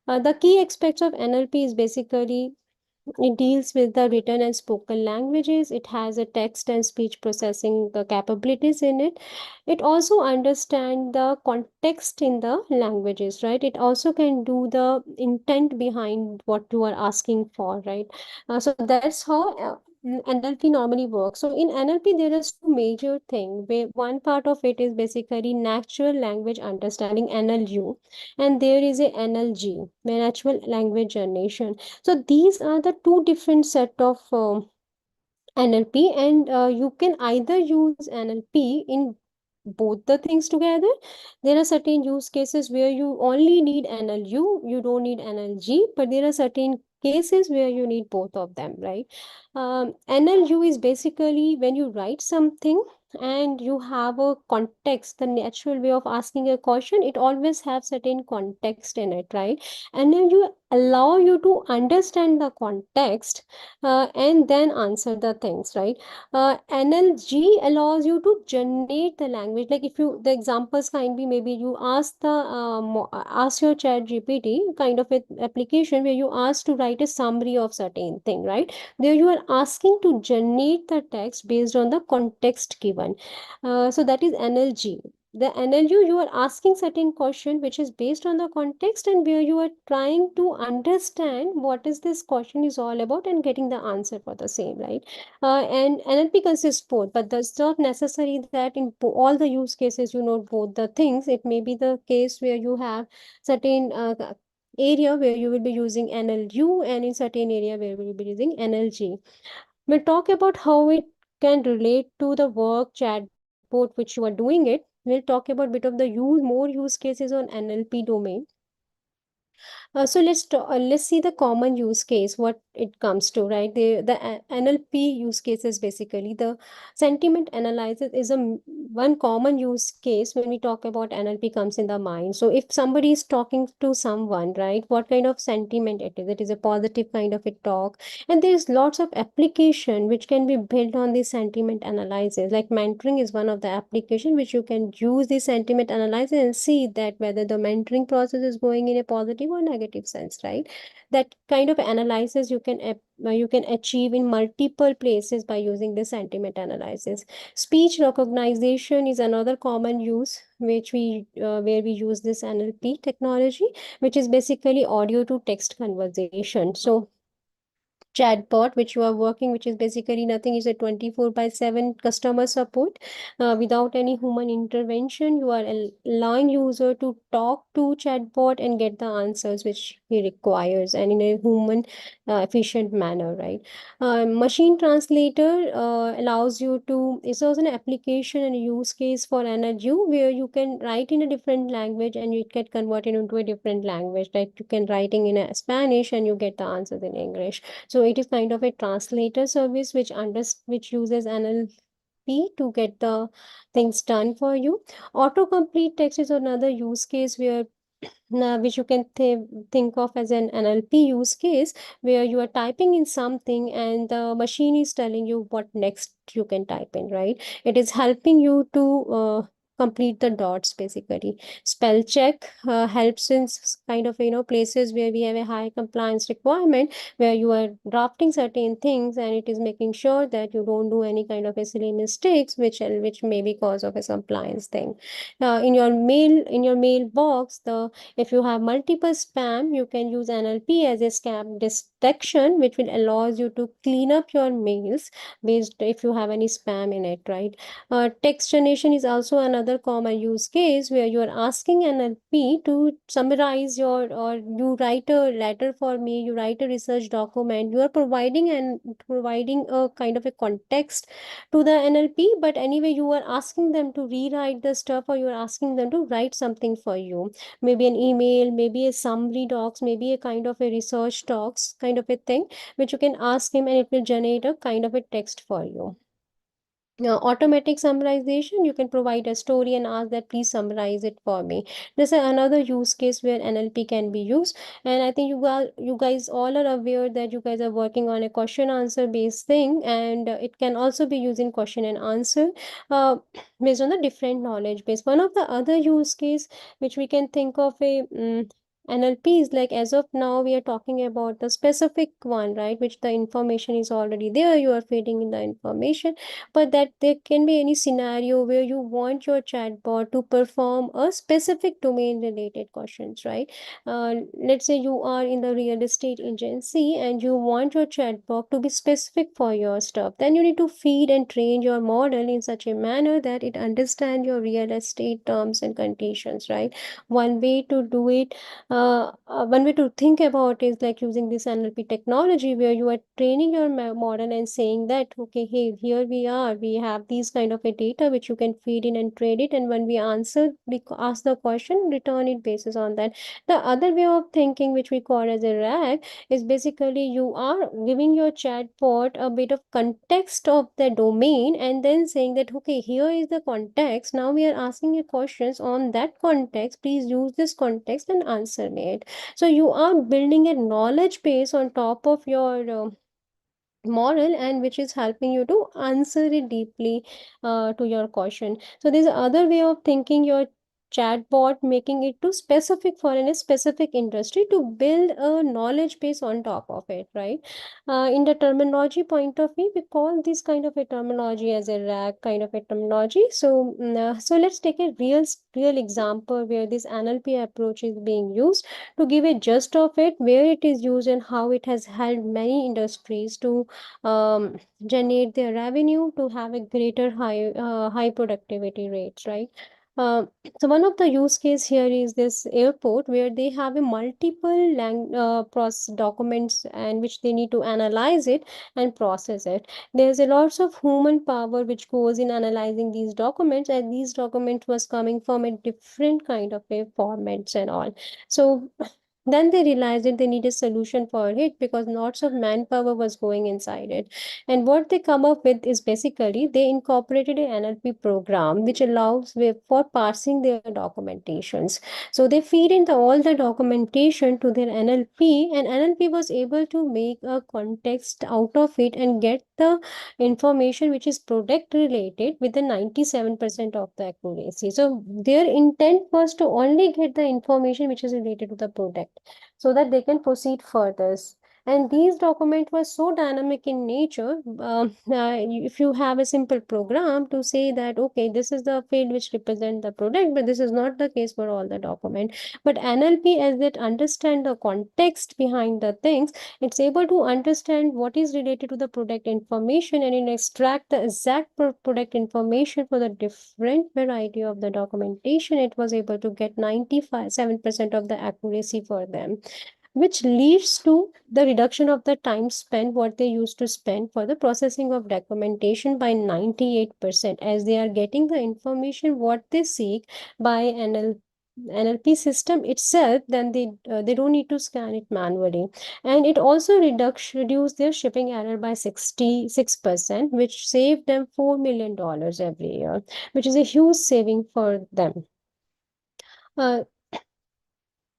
The key aspects of NLP is basically it deals with the written and spoken languages. It has a text and speech processing the capabilities in it. It also understands the context in the languages, right? It also can do the intent behind what you are asking for, right? So that's how NLP normally works. So in NLP, there is two major things. Where one part of it is basically natural language understanding, NLU, and there is a NLG, natural language generation. So these are the two different set of NLP, and you can either use NLP in both the things together. There are certain use cases where you only need NLU, you don't need NLG, but there are certain cases where you need both of them, right? NLU is basically when you write something and you have a context, the natural way of asking a question, it always have certain context in it, right? And then you allow you to understand the context and then answer the things, right? NLG allows you to generate the language. Like if you, the examples can be maybe you ask the ask your chat GPT kind of an application where you ask to write a summary of certain thing, right? There you are asking to generate the text based on the context given. So that is NLG. The NLU, you are asking certain question which is based on the context and where you are trying to understand what is this question is all about and getting the answer for the same, right? And NLP consists both, but that's not necessary that in all the use cases you know both the things. It may be the case where you have certain area where you will be using NLU and in certain area where you will be using NLG. We'll talk about how it can relate to the work chatbot which you are doing it. We'll talk about bit of the more use cases on NLP domain. So let's see the common use case, what it comes to, right? The NLP use case is basically the sentiment analysis is one common use case when we talk about NLP comes in the mind. So if somebody is talking to someone, right, what kind of sentiment it is? It is a positive kind of a talk, and there's lots of application which can be built on the sentiment analysis. Like mentoring is one of the application which you can use the sentiment analysis and see that whether the mentoring process is going in a positive or negative sense, right? That kind of analysis you can achieve in multiple places by using the sentiment analysis. Speech recognition is another common use which we where we use this NLP technology, which is basically audio to text conversation. So chatbot which you are working, which is basically nothing, is a 24/7 customer support without any human intervention. You are allowing user to talk to chatbot and get the answers which he requires and in a human efficient manner, right? Machine translator allows you to, it's also an application and a use case for NLU where you can write in a different language and you get converted into a different language, like you can writing in a Spanish and you get the answers in English. So it is kind of a translator service which uses NLP to get the things done for you. Autocomplete text is another use case where which you can think of as an NLP use case where you are typing in something and the machine is telling you what next you can type in, right? It is helping you to complete the dots basically. Spell check helps in kind of places where we have a high compliance requirement where you are drafting certain things and it is making sure that you don't do any kind of a silly mistakes which may be cause of a compliance thing. In your mailbox, the if you have multiple spam, you can use NLP as a scam detection, which will allows you to clean up your mails based if you have any spam in it, right? Text generation is also another common use case where you are asking NLP to summarize or you write a letter for me, you write a research document, you are providing a kind of a context to the NLP, but anyway, you are asking them to rewrite the stuff or you are asking them to write something for you, maybe an email, maybe a summary docs, maybe a kind of a research docs kind of a thing, which you can ask him and it will generate a kind of a text for you. automatic summarization. You can provide a story and ask that please summarize it for me. This is another use case where NLP can be used. And I think you guys all are aware that you guys are working on a question answer based thing, and it can also be used in question and answer uh, based on the different knowledge base. One of the other use case which we can think of a NLP is like, as of now we are talking about the specific one, right, which the information is already there, you are feeding in the information, but that there can be any scenario where you want your chatbot to perform a specific domain related questions, right? Let's say you are in the real estate agency and you want your chatbot to be specific for your stuff. Then you need to feed and train your model in such a manner that it understands your real estate terms and conditions, right? One way to do it, one way to think about is like using this NLP technology where you are training your model and saying that, okay, hey, here we have these kind of a data which you can feed in and trade it, and when we ask the question, return it basis on that. The other way of thinking, which we call as a RAG, is basically you are giving your chatbot a bit of context of the domain and then saying that, okay, here is the context. Now we are asking you questions on that context. Please use this context and answer me it. So you are building a knowledge base on top of your model, and which is helping you to answer it deeply to your question. So there's other way of thinking your chatbot, making it too specific for a specific industry to build a knowledge base on top of it, right? In the terminology point of view, we call this kind of a terminology as a RAG kind of a terminology. So so let's take a real example where this NLP approach is being used to give a gist of it, where it is used and how it has helped many industries to generate their revenue, to have a greater high productivity rates, right? So one of the use case here is this airport where they have a multiple process documents and which they need to analyze it and process it. There's a lots of human power which goes in analyzing these documents, and these documents was coming from a different kind of a formats and all. So then they realized that they need a solution for it because lots of manpower was going inside it. And what they come up with is basically they incorporated an NLP program which allows for parsing their documentations. So they feed in all the documentation to their NLP, and NLP was able to make a context out of it and get the information which is product related with the 97% of the accuracy. So their intent was to only get the information which is related to the product so that they can proceed further. And these documents were so dynamic in nature. If you have a simple program to say that, okay, this is the field which represent the product, but this is not the case for all the document. But NLP, as it understand the context behind the things, it's able to understand what is related to the product information and it extract the exact product information for the different variety of the documentation. It was able to get 95.7% of the accuracy for them, which leads to the reduction of the time spent what they used to spend for the processing of documentation by 98%, as they are getting the information what they seek by NLP system itself. Then they don't need to scan it manually, and it also reduce their shipping error by 66%, which saved them $4 million every year, which is a huge saving for them.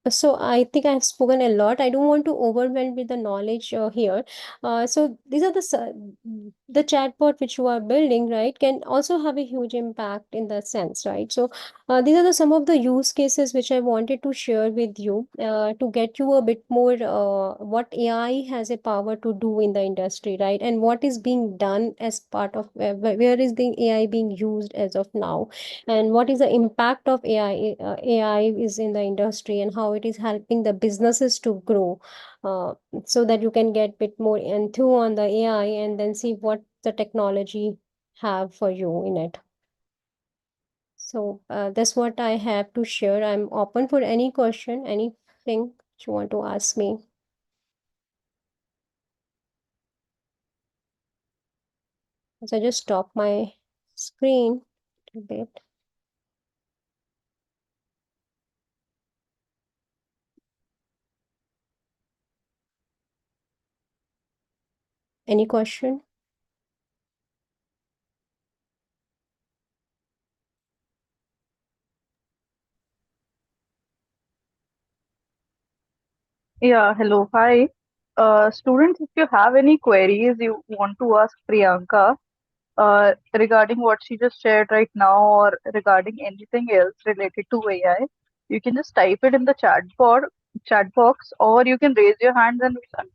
So I think I have spoken a lot. I don't want to overwhelm with the knowledge here. So these are the chatbot which you are building, right, can also have a huge impact in that sense, right? So these are some of the use cases which I wanted to share with you to get you a bit more what AI has a power to do in the industry, right? And what is being done as part of where is the AI being used as of now, and what is the impact of AI is in the industry, and how it is helping the businesses to grow, so that you can get bit more into on the AI and then see what the technology have for you in it. So that's what I have to share. I'm open for any question, anything you want to ask me. So I just stop my screen a bit. Any question? Yeah, hello, hi. Students, if you have any queries you want to ask Priyanka regarding what she just shared right now or regarding anything else related to AI, you can just type it in the chat box, or you can raise your hands and we'll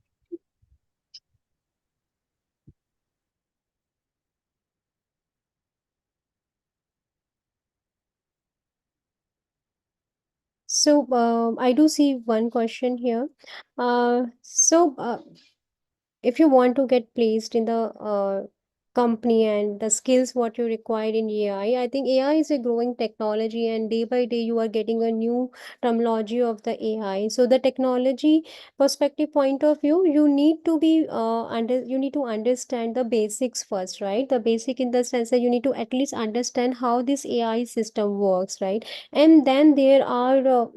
So I do see one question here. If you want to get placed in the company and the skills what you require in AI, I think AI is a growing technology, and day by day you are getting a new terminology of the AI. So the technology perspective point of view, you need to be you need to understand the basics first, right? The basic in the sense that you need to at least understand how this AI system works, right? And then there are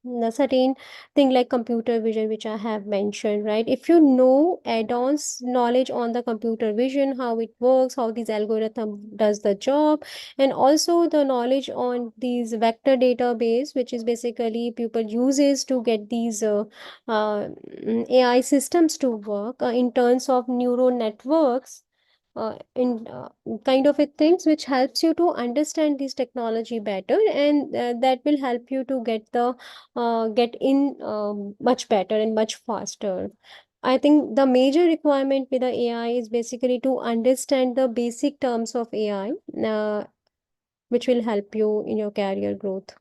a certain thing like computer vision, which I have mentioned, right? If you know add-ons knowledge on the computer vision, how it works, how this algorithm does the job, and also the knowledge on these vector database, which is basically people uses to get these AI systems to work in terms of neural networks, in kind of a things which helps you to understand this technology better, and that will help you to get in much better and much faster. I think the major requirement with the AI is basically to understand the basic terms of AI, which will help you in your career growth.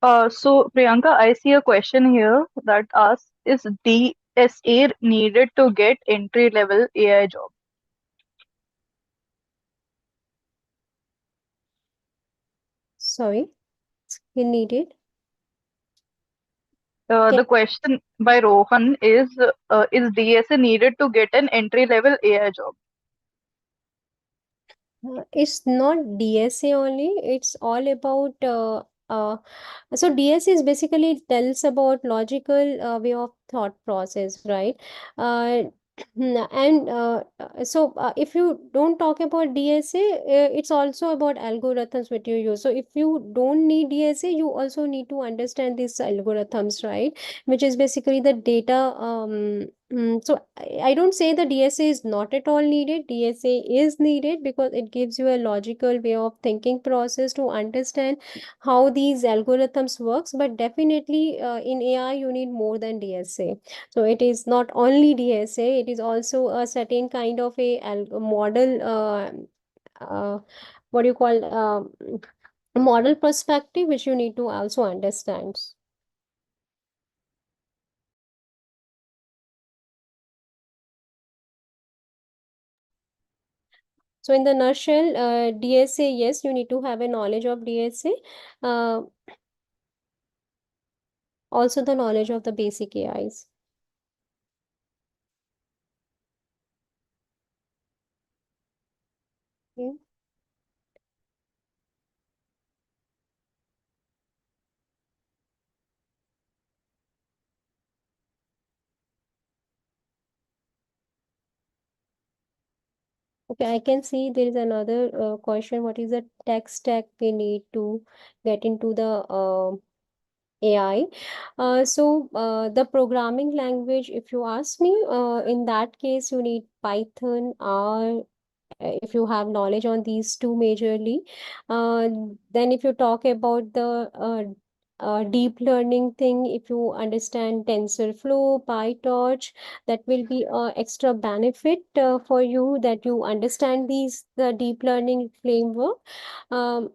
So, Priyanka, I see a question here that asks, is DSA needed to get entry level AI job? Sorry, you need it. The question by Rohan is DSA needed to get an entry level AI job? It's not DSA only, it's all about so DSA is basically tells about logical way of thought process, right? Uh, if you don't talk about DSA, it's also about algorithms which you use. So if you don't need DSA, you also need to understand these algorithms, right? Which is basically the data. I don't say the DSA is not at all needed. DSA is needed because it gives you a logical way of thinking process to understand how these algorithms works. But definitely in AI you need more than DSA. So it is not only DSA; it is also a certain kind of a model. What do you call model perspective, which you need to also understand. So in the nutshell, DSA, yes, you need to have a knowledge of DSA. Uh, Also the knowledge of the basic AIs. Okay. Okay, I can see there is another question. What is the tech stack we need to get into the AI? The programming language, if you ask me, in that case, you need Python, R, if you have knowledge on these two majorly. Uh, then if you talk about the deep learning thing, if you understand TensorFlow, PyTorch, that will be extra benefit for you that you understand the deep learning framework. Um,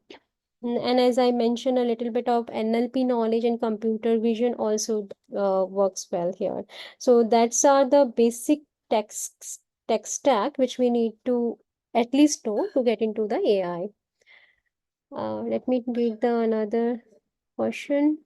and as I mentioned, a little bit of NLP knowledge and computer vision also works well here. So that's are the basic tech stack which we need to at least know to get into the AI. Let me read the another question.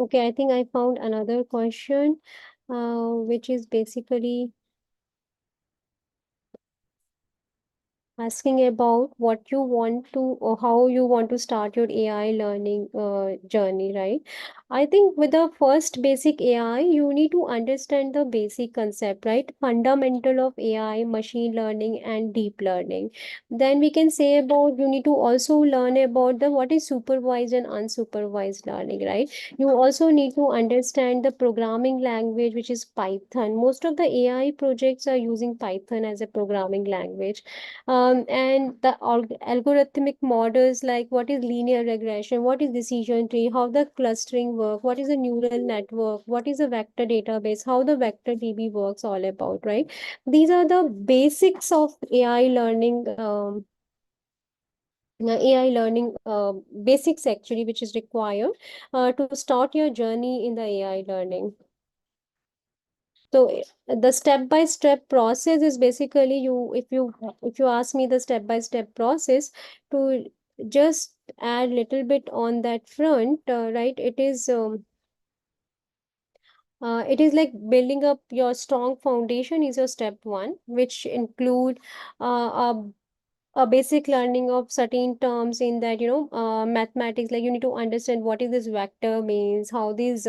Okay, I think I found another question, which is basically asking about what you want to or how you want to start your AI learning journey, right? I think with the first basic AI, you need to understand the basic concept, right? Fundamental of AI, machine learning, and deep learning. Then we can say about you need to also learn about the what is supervised and unsupervised learning, right? You also need to understand the programming language, which is Python. Most of the AI projects are using Python as a programming language, and the algorithmic models like what is linear regression, what is decision tree, how the clustering work, what is a neural network, what is a vector database, how the vector DB works, all about, right? These are the basics of AI learning. AI learning basics actually, which is required to start your journey in the AI learning. So the step-by-step process is basically if you ask me the step-by-step process to just add little bit on that front, right? It is like building up your strong foundation is your step one, which include a basic learning of certain terms in that mathematics, like you need to understand what is this vector means, how these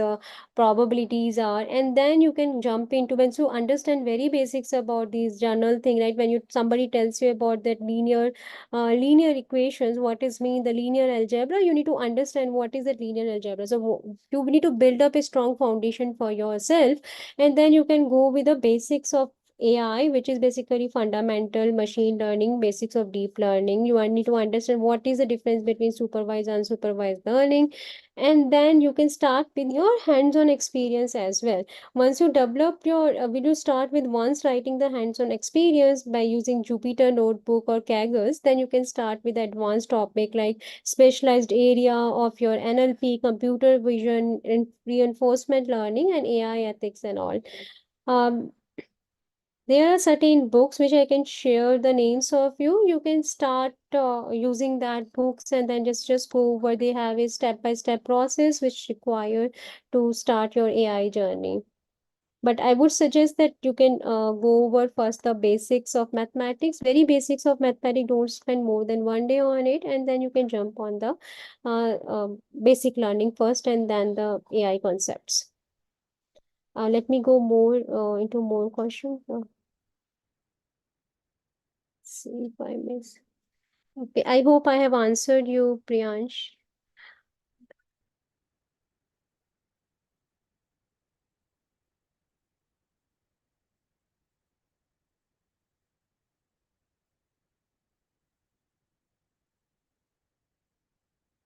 probabilities are, and then you can jump into when you understand very basics about these general thing, right? When you somebody tells you about that linear equations, what is mean the linear algebra, you need to understand what is that linear algebra. So you need to build up a strong foundation for yourself, and then you can go with the basics of AI, which is basically fundamental machine learning, basics of deep learning. You need to understand what is the difference between supervised and unsupervised learning. And then you can start with your hands-on experience as well. Once you develop will you start with once writing the hands-on experience by using Jupyter Notebook or Kaggle, then you can start with advanced topic like specialized area of your NLP, computer vision, reinforcement learning, and AI ethics and all. There are certain books which I can share the names of you. You can start using that books and then just go over. They have a step-by-step process which require to start your AI journey. But I would suggest that you can go over first the basics of mathematics, very basics of mathematics. Don't spend more than 1 day on it, and then you can jump on the basic learning first, and then the AI concepts. Let me go more into more questions. See if I miss. Okay, I hope I have answered you, Priyansh.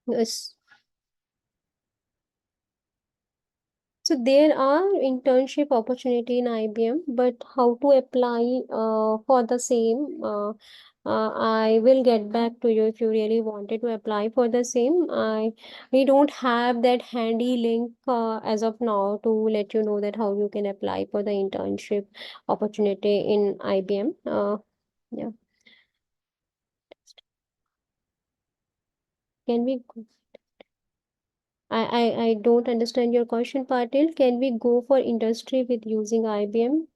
Yes. So there are internship opportunity in IBM, but how to apply for the same? I will get back to you if you really wanted to apply for the same. We don't have that handy link as of now to let you know that how you can apply for the internship opportunity in IBM. Yeah, can we? I don't understand your question, Patil. Can we go for industry with using IBM?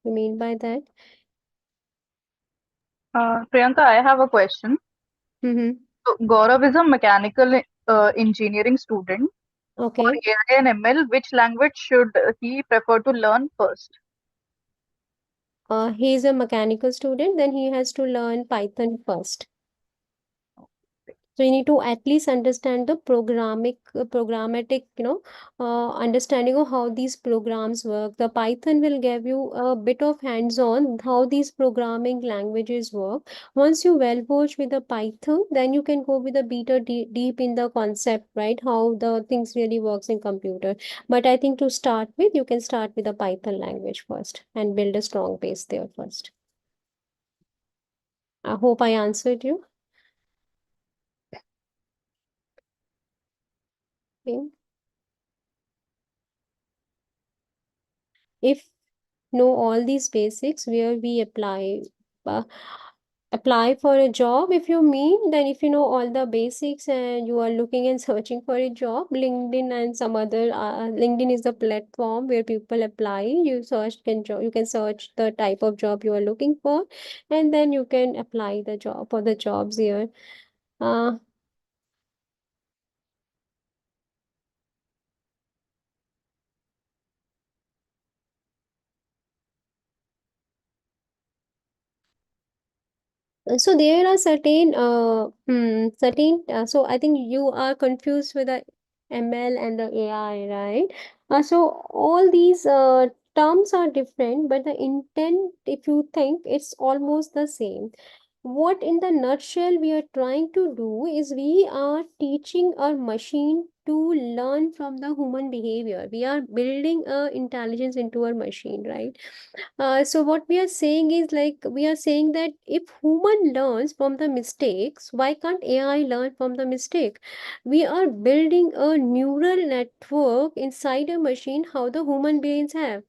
You mean by that? Priyanka, I have a question. Mm-hmm. So, Gaurav is a mechanical engineering student. For Okay. AI and ML, which language should he prefer to learn first? He is a mechanical student, then he has to learn Python first. So you need to at least understand the programmatic, understanding of how these programs work. The Python will give you a bit of hands-on how these programming languages work. Once you well versed with the Python, then you can go with a bit of deep in the concept, right? How the things really works in computer. But I think to start with, you can start with the Python language first and build a strong base there first. I hope I answered you. Okay. If know all these basics, where we apply. Uh, apply for a job, if you mean, then if you know all the basics and you are looking and searching for a job, LinkedIn and some other LinkedIn is the platform where people apply. You can search the type of job you are looking for, and then you can apply the job for the jobs here. Uh, So there are so I think you are confused with the ML and the AI, right? So all these terms are different, but the intent, if you think, it's almost the same. What in the nutshell we are trying to do is we are teaching our machine to learn from the human behavior. We are building a intelligence into our machine, right? So what we are saying is like we are saying that if human learns from the mistakes, why can't AI learn from the mistake? We are building a neural network inside a machine, how the human brains have.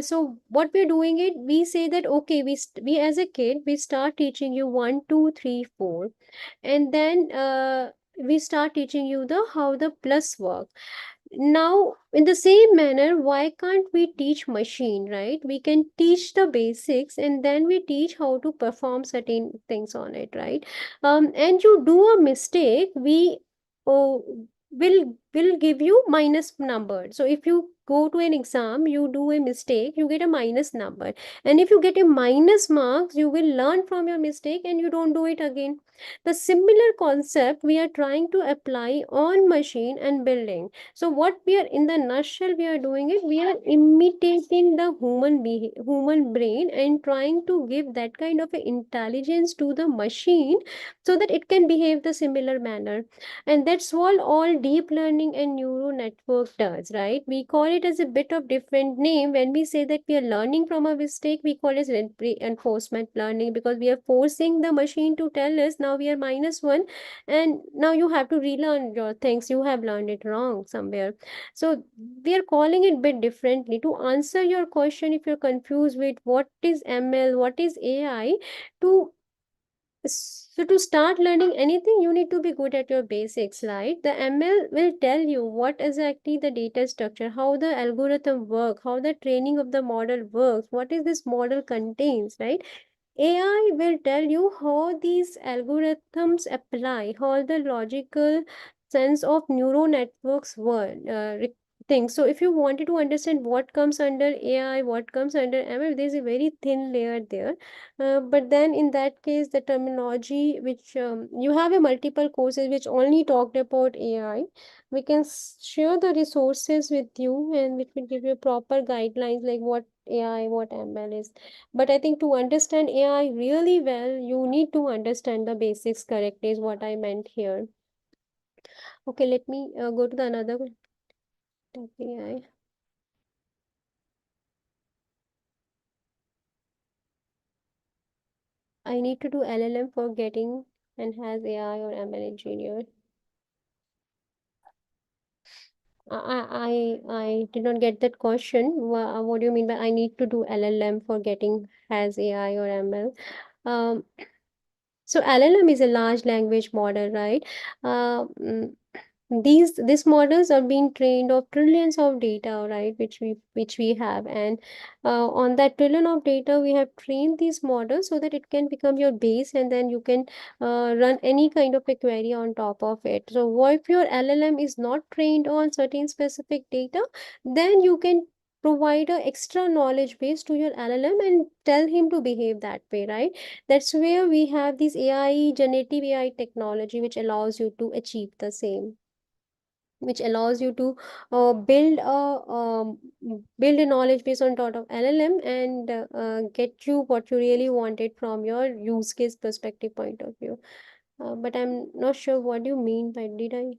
So what we're doing it, we say that okay, we as a kid we start teaching you 1, 2, 3, 4, and then we start teaching you the how the plus work. Now in the same manner, why can't we teach machine, right? We can teach the basics and then we teach how to perform certain things on it, right? And you do a mistake, we oh, will give you minus number. So if you go to an exam, you do a mistake, you get a minus number, and if you get a minus marks, you will learn from your mistake and you don't do it again. The similar concept we are trying to apply on machine and building. So what we are in the nutshell we are doing it, we are imitating the human brain and trying to give that kind of a intelligence to the machine so that it can behave the similar manner. And that's what all deep learning and neural network does, right? We call it as a bit of different name. When we say that we are learning from a mistake, we call it reinforcement learning, because we are forcing the machine to tell us now we are -1 and now you have to relearn your things, you have learned it wrong somewhere. So we are calling it bit differently. To answer your question, if you're confused with what is ML, what is AI, to so to start learning anything, you need to be good at your basics, right? The ML will tell you what exactly the data structure, how the algorithm work, how the training of the model works, what is this model contains, right? AI will tell you how these algorithms apply, how the logical sense of neural networks work, things. So if you wanted to understand what comes under AI, what comes under ML, there's a very thin layer there. But then in that case, the terminology which you have a multiple courses which only talked about AI, we can share the resources with you and which will give you proper guidelines like what AI, what ML is. But I think to understand AI really well, you need to understand the basics correctly, is what I meant here. Okay, let me go to the another type AI. I need to do LLM for getting and has AI or ML engineer. I did not get that question. What do you mean by I need to do LLM for getting has AI or ML? Um, so LLM is a large language model, right? Mm, these models are being trained of trillions of data, right, which we have, and on that trillion of data we have trained these models so that it can become your base, and then you can run any kind of a query on top of it. So what if your LLM is not trained on certain specific data, then you can provide a extra knowledge base to your LLM and tell him to behave that way, right? That's where we have this AI, generative AI technology, which allows you to achieve the same, which allows you to build a knowledge base on top of LLM and get you what you really wanted from your use case perspective point of view. But I'm not sure what you mean by did I?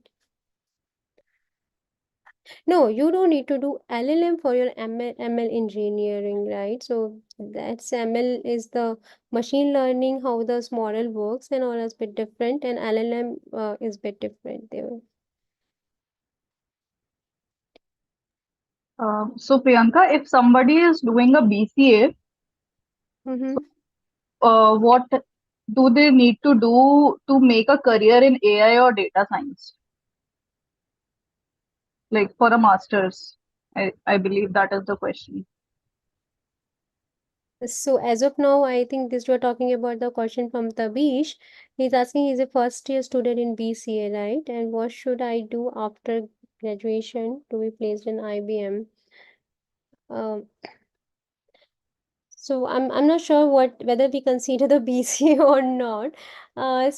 No, you don't need to do LLM for your ML engineering, right? So that's ML is the machine learning, how this model works and all is bit different, and LLM is bit different there. So Priyanka, if somebody is doing a BCA, Mm-hmm. what do they need to do to make a career in AI or data science? Like for a master's, I believe that is the question. So as of now, I think this you're talking about the question from Tabish. He's asking, he's a first year student in BCA, right? And what should I do after graduation to be placed in IBM? Um, so I'm not sure whether we consider the BCA or not. I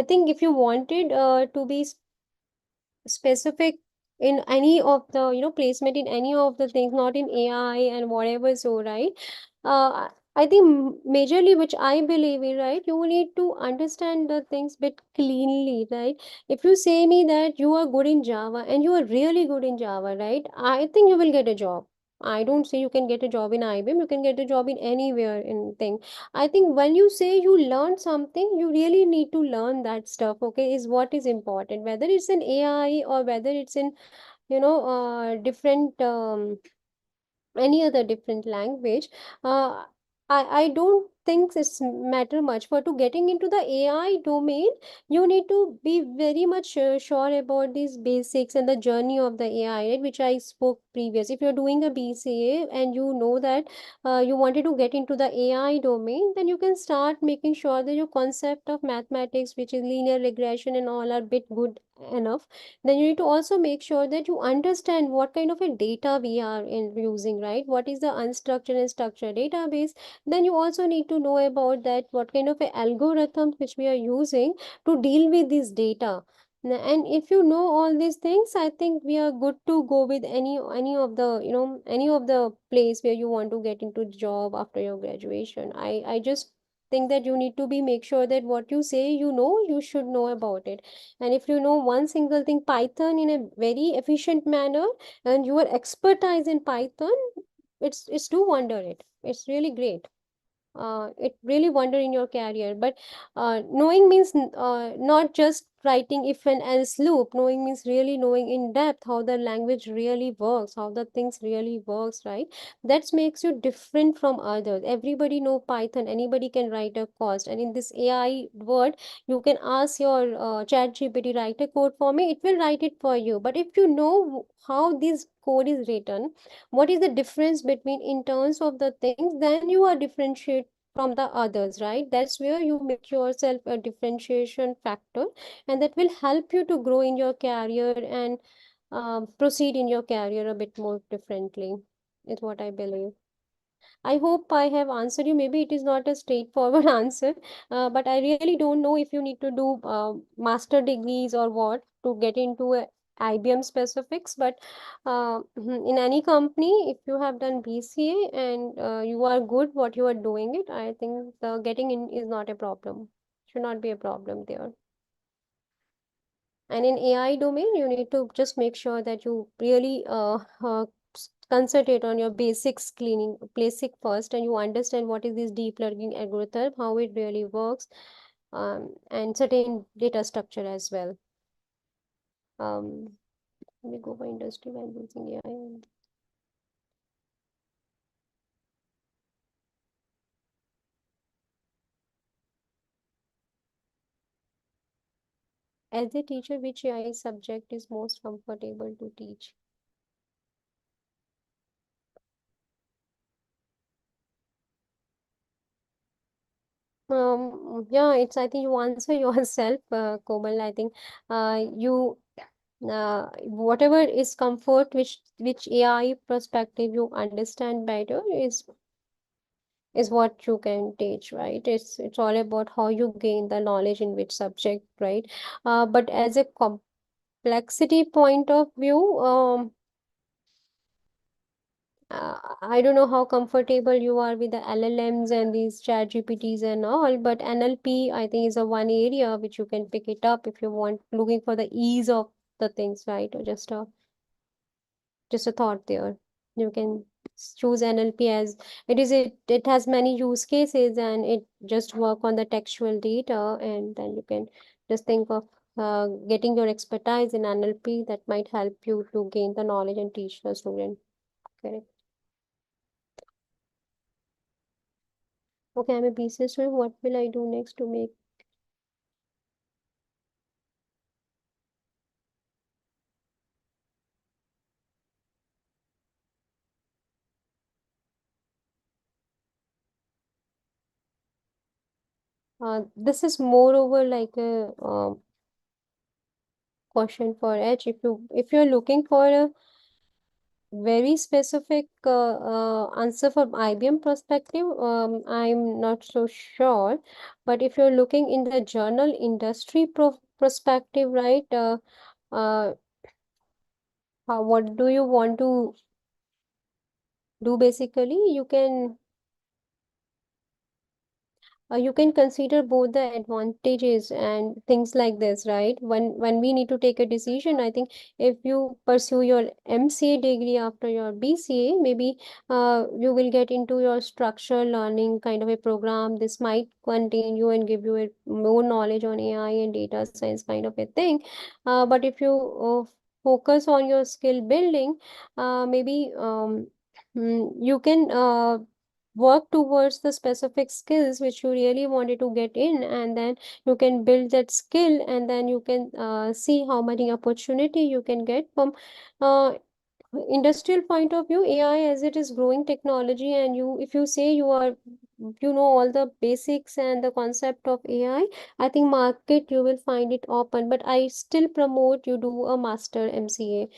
think if you wanted to be specific in any of the placement in any of the things, not in AI and whatever, so right, I think majorly which I believe in, right, you need to understand the things bit cleanly, right? If you say me that you are good in Java and you are really good in Java, right, I think you will get a job. I don't say you can get a job in IBM, you can get a job in anywhere in thing. I think when you say you learn something, you really need to learn that stuff, okay, is what is important, whether it's in AI or whether it's in, different any other different language. uh, I don't think it's matter much for to getting into the AI domain. You need to be very much sure about these basics and the journey of the AI, right, which I spoke previous. If you're doing a BCA and you know that you wanted to get into the AI domain, then you can start making sure that your concept of mathematics, which is linear regression and all, are bit good enough. Then you need to also make sure that you understand what kind of a data we are in using, right? What is the unstructured and structured database? Then you also need to know about that what kind of a algorithm which we are using to deal with this data. And if you know all these things, I think we are good to go with any of the any of the place where you want to get into job after your graduation. I just think that you need to be make sure that what you say you should know about it. And if you know one single thing, Python, in a very efficient manner, and you are expertise in Python, it's do wonder it. It's really great. It really wonder in your career. But knowing means not just writing if and else loop. Knowing means really knowing in depth how the language really works, how the things really works, right? That makes you different from others. Everybody know Python, anybody can write a code. And in this AI word, you can ask your chat GPT, write a code for me, it will write it for you. But if you know how this code is written, what is the difference between in terms of the things, then you are differentiate from the others, right? That's where you make yourself a differentiation factor, and that will help you to grow in your career and proceed in your career a bit more differently, is what I believe. I hope I have answered you. Maybe it is not a straightforward answer, but I really don't know if you need to do master degrees or what to get into a IBM specifics. But in any company, if you have done BCA and you are good what you are doing it, I think the getting in is not a problem. Should not be a problem there. And in AI domain, you need to just make sure that you really concentrate on your basics cleaning, basic first, and you understand what is this deep learning algorithm, how it really works, and certain data structure as well. Let me go for industry while using AI. As a teacher, which AI subject is most comfortable to teach? Yeah, it's, I think you answer yourself, Komal. I think you whatever is comfort, which AI perspective you understand better is what you can teach, right? It's all about how you gain the knowledge in which subject, right? But as a complexity point of view, I don't know how comfortable you are with the LLMs and these chat GPTs and all, but NLP, I think, is a one area which you can pick it up if you want, looking for the ease of the things, right? Or just a thought there. You can choose NLP as it has many use cases, and it just work on the textual data, and then you can just think of getting your expertise in NLP that might help you to gain the knowledge and teach the student. Correct. Okay, I'm a BCA student. What will I do next to make? This is moreover like a question for H. If you're looking for a very specific answer from IBM perspective, I'm not so sure. But if you're looking in the journal industry perspective, right? Uh, what do you want to do basically? You can consider both the advantages and things like this, right? When we need to take a decision, I think if you pursue your MCA degree after your BCA, maybe you will get into your structural learning kind of a program. This might contain you and give you a more knowledge on AI and data science kind of a thing. But if you focus on your skill building, maybe you can work towards the specific skills which you really wanted to get in, and then you can build that skill, and then you can see how many opportunity you can get from uh, industrial point of view. AI, as it is growing technology, and if you say you know all the basics and the concept of I think market you will find it open, but I still promote you do a master MCA,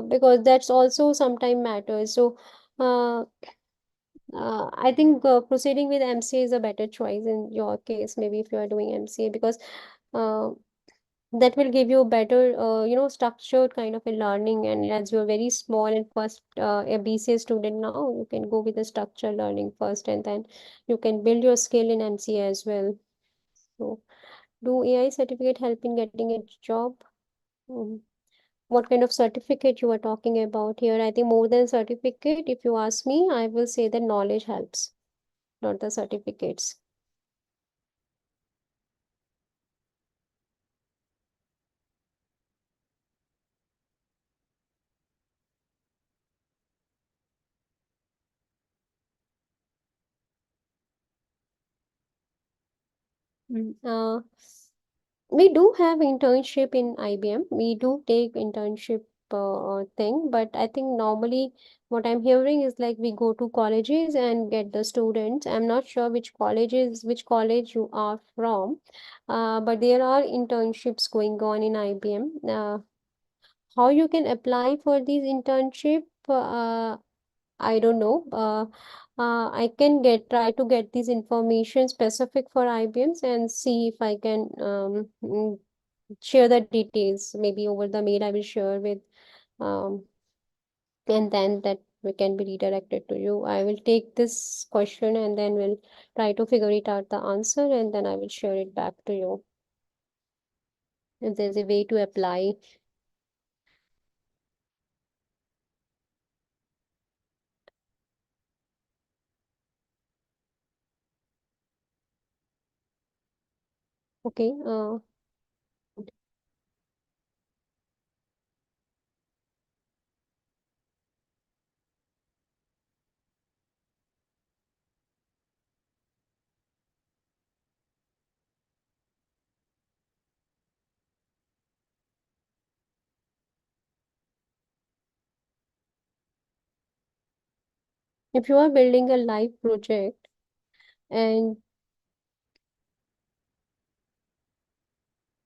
because that's also sometime matters. So uh, I think proceeding with MCA is a better choice in your case, maybe if you are doing MCA, because uh, that will give you a better, structured kind of a learning. And as you're very small and first a BCA student now, you can go with the structured learning first, and then you can build your skill in MCA as well. So, do AI certificate help in getting a job? Mm. What kind of certificate you are talking about here? I think more than certificate, if you ask me, I will say that knowledge helps, not the certificates. We do have internship in IBM. We do take internship thing, but I think normally what I'm hearing is like we go to colleges and get the students. I'm not sure which college you are from, but there are internships going on in IBM. How you can apply for these internship? I don't know. I can try to get this information specific for IBMs and see if I can share the details. Maybe over the mail I will share with, um, and then that we can be redirected to you. I will take this question and then we'll try to figure it out the answer, and then I will share it back to you if there's a way to apply. Okay. If you are building a live project and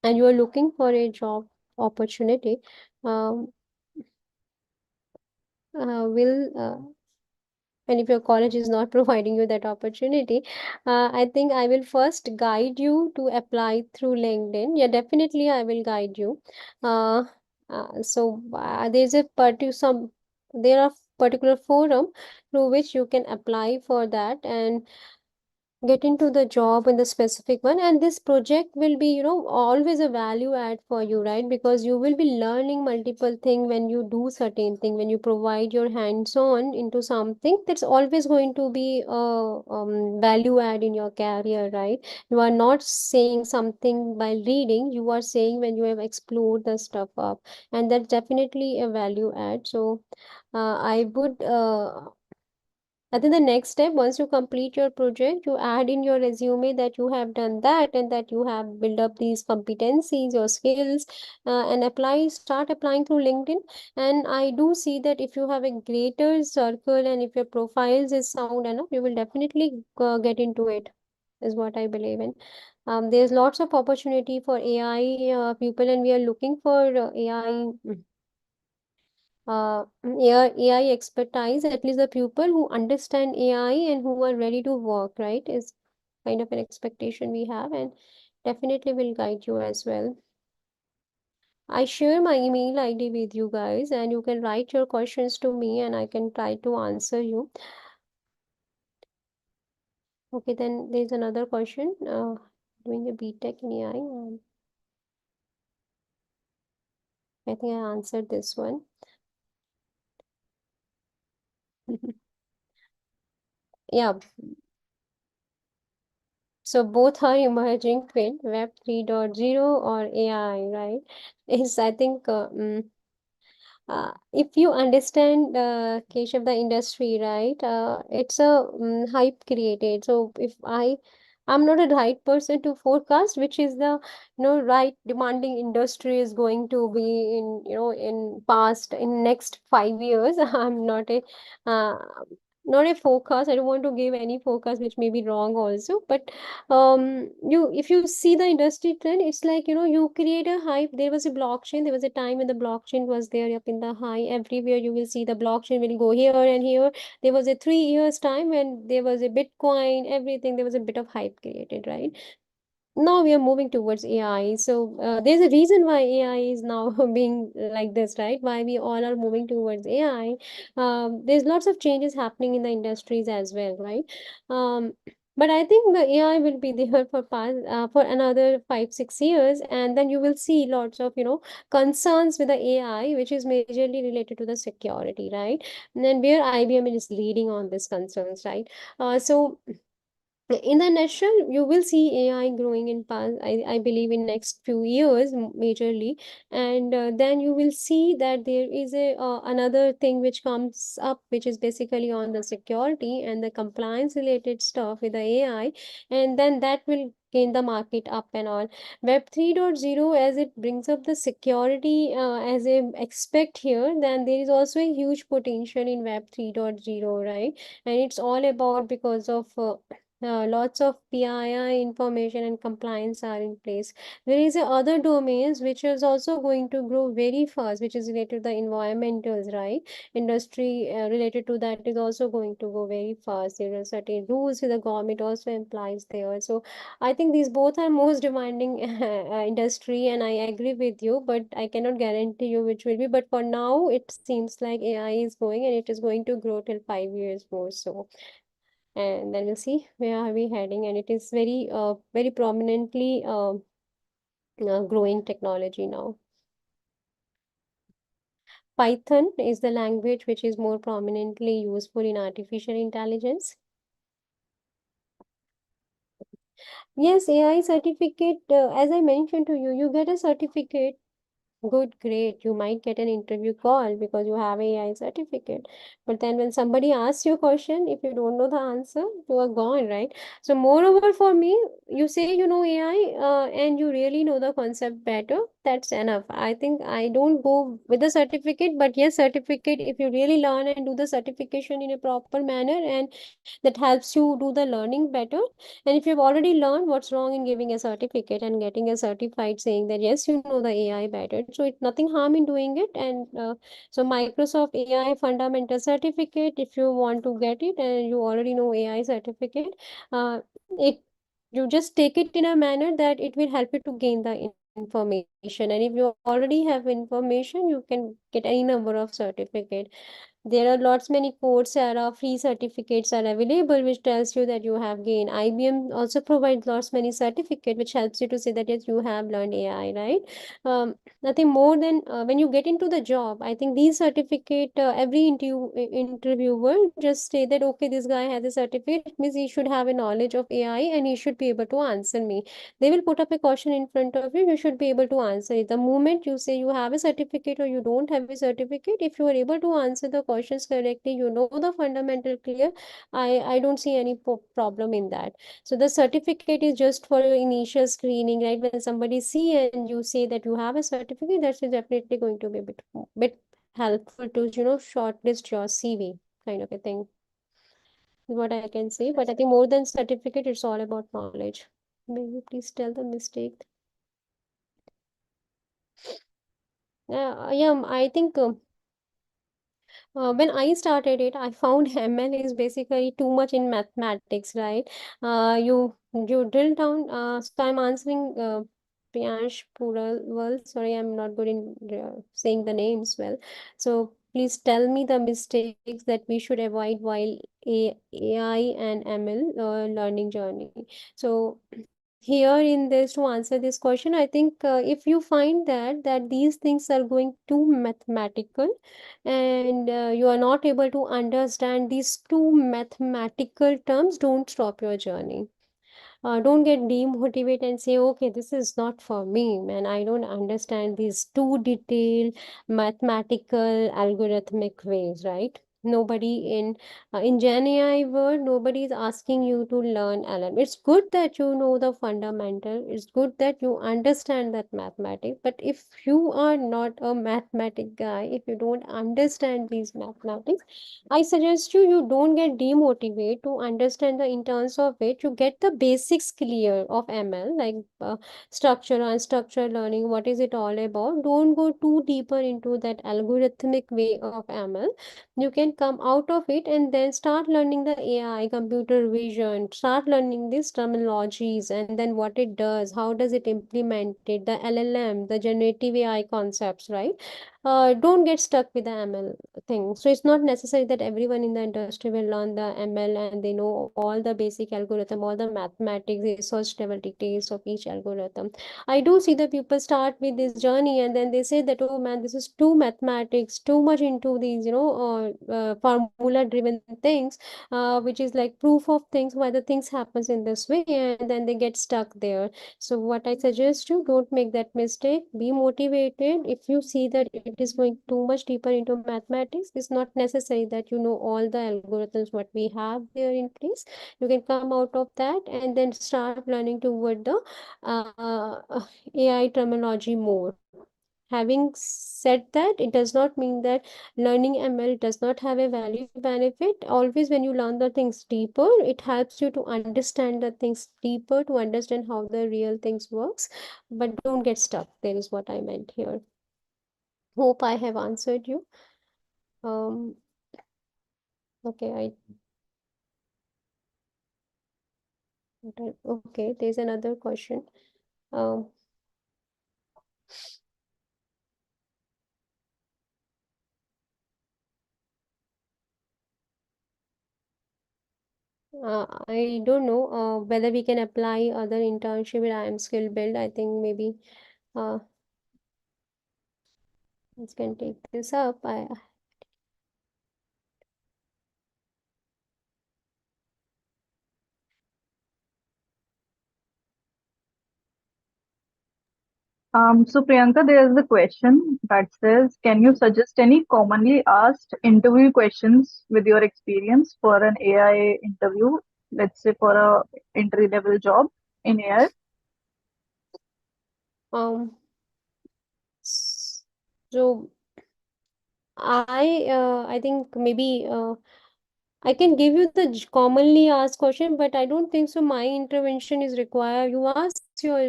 you are looking for a job opportunity, um, will and if your college is not providing you that opportunity, I think I will first guide you to apply through LinkedIn. Yeah, definitely I will guide you. Uh, there's a there are particular forum through which you can apply for that and get into the job in the specific one. And this project will be, always a value add for you, right? Because you will be learning multiple thing when you do certain thing, when you provide your hands on into something, that's always going to be a value add in your career, right? You are not saying something by reading, you are saying when you have explored the stuff up, and that's definitely a value add. So I would I think the next step, once you complete your project, you add in your resume that you have done that and that you have built up these competencies, your skills, and start applying through LinkedIn. And I do see that if you have a greater circle and if your profiles is sound enough, you will definitely get into it, is what I believe in. There's lots of opportunity for AI people, and we are looking for AI expertise, at least the people who understand AI and who are ready to work, right? Is kind of an expectation we have, and definitely will guide you as well. I share my email ID with you guys, and you can write your questions to me and I can try to answer you. Okay, then there's another question. Doing a BTech in AI. I think I answered this one. Yeah, so both are emerging field, Web 3.0 or AI, right? Is I think if you understand, Keshav, the industry, right? It's a hype created. So if I'm not a right person to forecast which is the right demanding industry is going to be in in next 5 years. I'm uh, not a forecast. I don't want to give any forecast which may be wrong also. But you if you see the industry trend, it's like you create a hype. There was a blockchain. There was a time when the blockchain was there up in the high. Everywhere you will see the blockchain will go here and here. There was a 3 years time when there was a Bitcoin, everything. There was a bit of hype created, right? Now we are moving towards AI. So there's a reason why AI is now being like this, right? Why we all are moving towards AI. There's lots of changes happening in the industries as well, right? But I think the AI will be there for another 5 6 years, and then you will see lots of concerns with the AI, which is majorly related to the security, right? And then where IBM is leading on these concerns, right? So in the nutshell, you will see AI growing in past, I believe in next few years majorly, and then you will see that there is a another thing which comes up, which is basically on the security and the compliance related stuff with the AI, and then that will gain the market up and all. Web 3.0, as it brings up the security as a aspect here, then there is also a huge potential in Web 3.0, right? And it's all about because of lots of PII information and compliance are in place. There is a other domains which is also going to grow very fast, which is related to the environmentals, right? Industry related to that is also going to go very fast. There are certain rules the government also implies there. So I think these both are most demanding industry, and I agree with you, but I cannot guarantee you which will be. But for now, it seems like AI is going and it is going to grow till 5 years more. So and then we'll see where are we heading, and it is very prominently growing technology now. Python is the language which is more prominently useful in artificial intelligence. Yes, AI certificate, as I mentioned to you, you get a certificate. Good, great. You might get an interview call because you have AI certificate. But then when somebody asks you a question, if you don't know the answer, you are gone, right? So moreover for me, you say you know AI and you really know the concept better, that's enough. I think I don't go with the certificate, but yes, certificate, if you really learn and do the certification in a proper manner and that helps you do the learning better. And if you've already learned, what's wrong in giving a certificate and getting a certified saying that yes, you know the AI better. So it's nothing harm in doing it. And so Microsoft AI fundamental certificate, if you want to get it and you already know AI certificate, it you just take it in a manner that it will help you to gain the information. And if you already have information, you can get any number of certificate. There are lots many Coursera free certificates are available, which tells you that you have gained. IBM also provides lots many certificate, which helps you to say that yes, you have learned AI, right? Nothing more than when you get into the job. I think these certificate, every interviewer just say that okay, this guy has a certificate, it means he should have a knowledge of AI and he should be able to answer me. They will put up a question in front of you. You should be able to answer it. The moment you say you have a certificate or you don't have a certificate, if you are able to answer the question questions correctly, you know the fundamental clear, I don't see any problem in that. So the certificate is just for your initial screening, right? When somebody see and you say that you have a certificate, that's definitely going to be a bit helpful to, shortlist your CV kind of a thing, is what I can say. But I think more than certificate, it's all about knowledge. Maybe please tell the mistake. Yeah, I think when I started it, I found ML is basically too much in mathematics, right? You drill down. So I'm answering Priyansh Puralwal. Sorry, I'm not good in saying the names well. So please tell me the mistakes that we should avoid while AI and ML learning journey. So here in this, to answer this question, I think if you find that these things are going too mathematical and you are not able to understand these two mathematical terms, don't stop your journey. Don't get demotivated and say, okay, this is not for me, man. I don't understand these too detailed mathematical algorithmic ways, right? Nobody in Gen AI world, nobody is asking you to learn LM. It's good that you know the fundamental. It's good that you understand that mathematics. But if you are not a mathematic guy, if you don't understand these mathematics, I suggest you don't get demotivated to understand the in terms of it. You get the basics clear of ML, like structure and structured learning. What is it all about? Don't go too deeper into that algorithmic way of ML. You can come out of it and then start learning the AI, computer vision, start learning these terminologies and then what it does, how does it implement it, the LLM, the generative AI concepts, right? Don't get stuck with the ML thing. So it's not necessary that everyone in the industry will learn the ML and they know all the basic algorithm, all the mathematics, research level details of each algorithm. I do see that people start with this journey and then they say that, oh man, this is too mathematics, too much into these, formula driven things, which is like proof of things, why the things happens in this way, and then they get stuck there. So what I suggest you, don't make that mistake. Be motivated. If you see that it is going too much deeper into mathematics, it's not necessary that you know all the algorithms what we have there in place. You can come out of that and then start learning toward the AI terminology more. Having said that, it does not mean that learning ML does not have a value benefit. Always, when you learn the things deeper, it helps you to understand the things deeper, to understand how the real things works. But don't get stuck. There is what I meant here. Hope I have answered you. Um, okay, okay, there's another question. Um, I don't know whether we can apply other internship with IBM SkillsBuild. I think maybe uh, let's can take this up. So Priyanka, there is a question that says, can you suggest any commonly asked interview questions with your experience for an AI interview, let's say for a entry level job in AI? Um, so I think maybe I can give you the commonly asked question, but I don't think so. My intervention is required. You ask your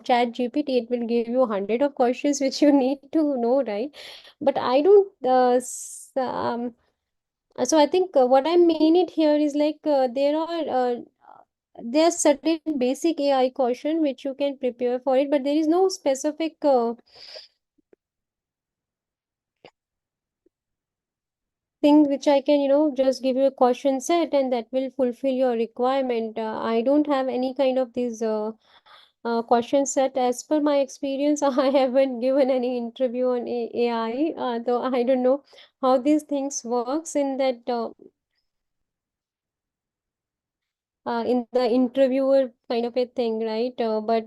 chat GPT, it will give you 100 of questions which you need to know, right? But I don't. So I think what I mean it here is like there are certain basic AI question which you can prepare for it, but there is no specific thing which I can, just give you a question set and that will fulfill your requirement. I don't have any kind of these question set. As per my experience, I haven't given any interview on AI, though I don't know how these things works in the interviewer kind of a thing, right? But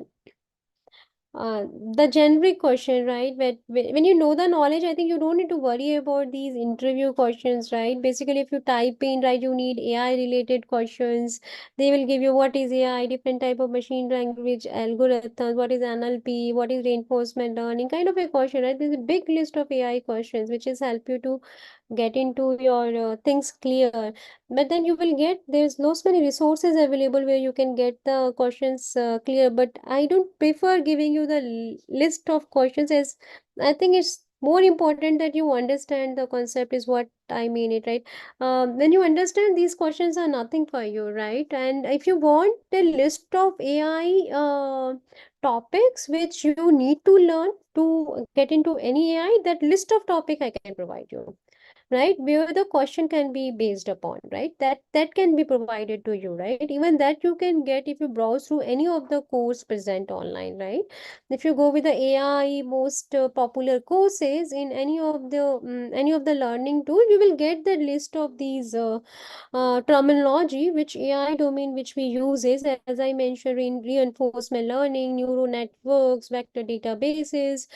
the generic question, right? When you know the knowledge, I think you don't need to worry about these interview questions, right? Basically, if you type in, right, you need AI related questions. They will give you what is AI, different type of machine language algorithms, what is NLP, what is reinforcement learning, kind of a question, right? There's a big list of AI questions which is help you to get into your things clear. But then you will get, there's no so many resources available where you can get the questions clear. But I don't prefer giving you the list of questions, as I think it's more important that you understand the concept is what I mean it, right? When you understand, these questions are nothing for you, right? And if you want a list of AI topics which you need to learn to get into any AI, that list of topic I can provide you, right? Where the question can be based upon, right? That can be provided to you, right? Even that you can get if you browse through any of the course present online, right? If you go with the AI most popular courses in any of the learning tool, you will get the list of these terminology which AI domain which we use is, as I mentioned, in reinforcement learning, neural networks, vector databases,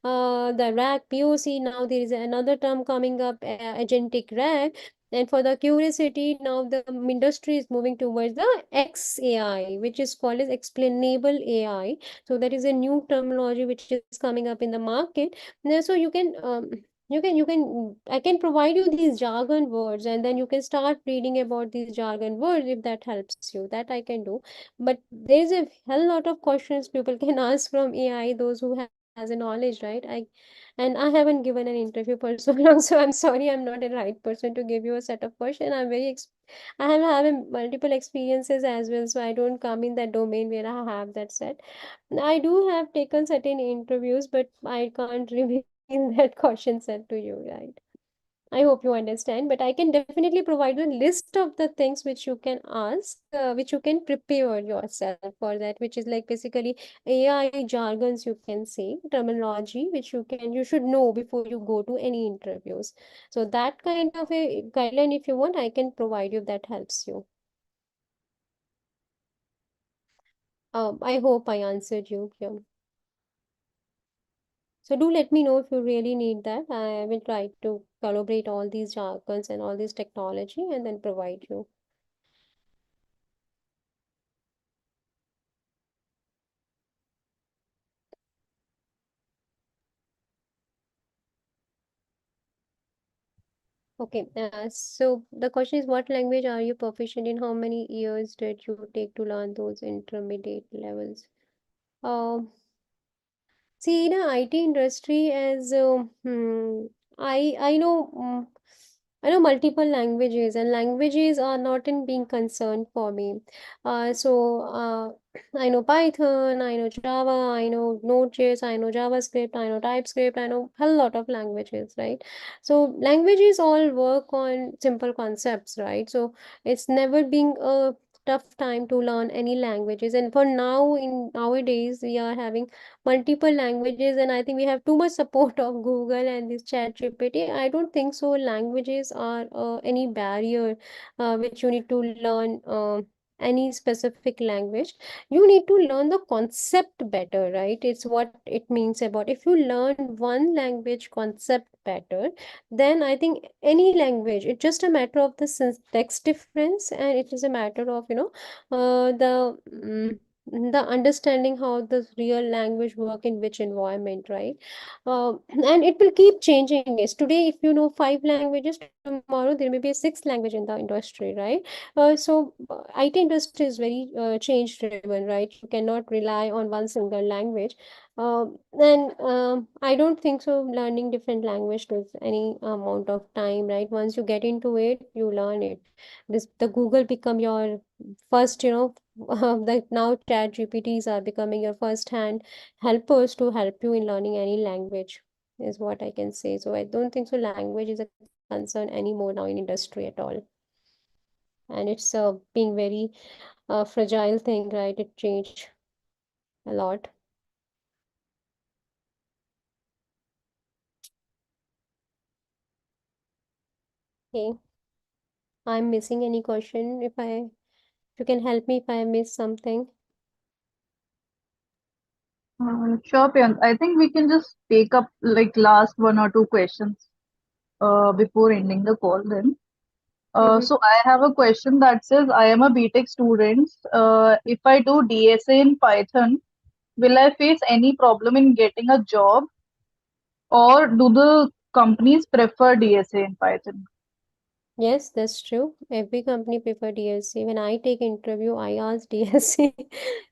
the RAG POC. Now there is another term coming up, agentic RAG. And for the curiosity, now the industry is moving towards the XAI, which is called as explainable AI. So that is a new terminology which is coming up in the market. Now, so I can provide you these jargon words, and then you can start reading about these jargon words if that helps you. That I can do. But there's a hell lot of questions people can ask from AI, those who has a knowledge, right? And I haven't given an interview for so long, so I'm sorry, I'm not the right person to give you a set of question. I have multiple experiences as well, so I don't come in that domain where I have that set. I do have taken certain interviews, but I can't reveal that question set to you, right? I hope you understand, but I can definitely provide you a list of the things which you can ask, which you can prepare yourself for that, which is like basically AI jargons, you can say, terminology, which you should know before you go to any interviews. So that kind of a guideline, if you want, I can provide you if that helps you. I hope I answered you here. So do let me know if you really need that. I will try to collaborate all these jargons and all this technology and then provide you. Okay, so the question is, what language are you proficient in? How many years did you take to learn those intermediate levels? Um, See, in a IT industry, as I know I know multiple languages, and languages are not in being concerned for me. I know Python, I know Java, I know Node.js, I know JavaScript, I know TypeScript, I know a lot of languages, right? So languages all work on simple concepts, right? So it's never been a tough time to learn any languages. And for now, in nowadays, we are having multiple languages, and I think we have too much support of Google and this chat GPT. I don't think so languages are any barrier which you need to learn any specific language. You need to learn the concept better, right? It's what it means about, if you learn one language concept better, then I think any language, it's just a matter of the syntax difference, and it is a matter of the understanding how the real language work in which environment, right? And it will keep changing. Is today, if you know five languages, tomorrow there may be a sixth language in the industry, right? IT industry is very change driven, right? You cannot rely on one single language. And I don't think so learning different language takes any amount of time, right? Once you get into it, you learn it. The Google become your first, that now chat GPTs are becoming your first hand helpers to help you in learning any language, is what I can say. So I don't think so language is a concern anymore now in industry at all. And it's being very fragile thing, right? It changed a lot. Okay. I'm missing any question. If you can help me if I miss something. Sure, Priyank. I think we can just take up like last one or two questions before ending the call then. Mhm. So I have a question that says I am a BTech student. If I do DSA in Python, will I face any problem in getting a job, or do the companies prefer DSA in Python? Yes, that's true. Every company prefer DSC. When I take interview, I ask DSC.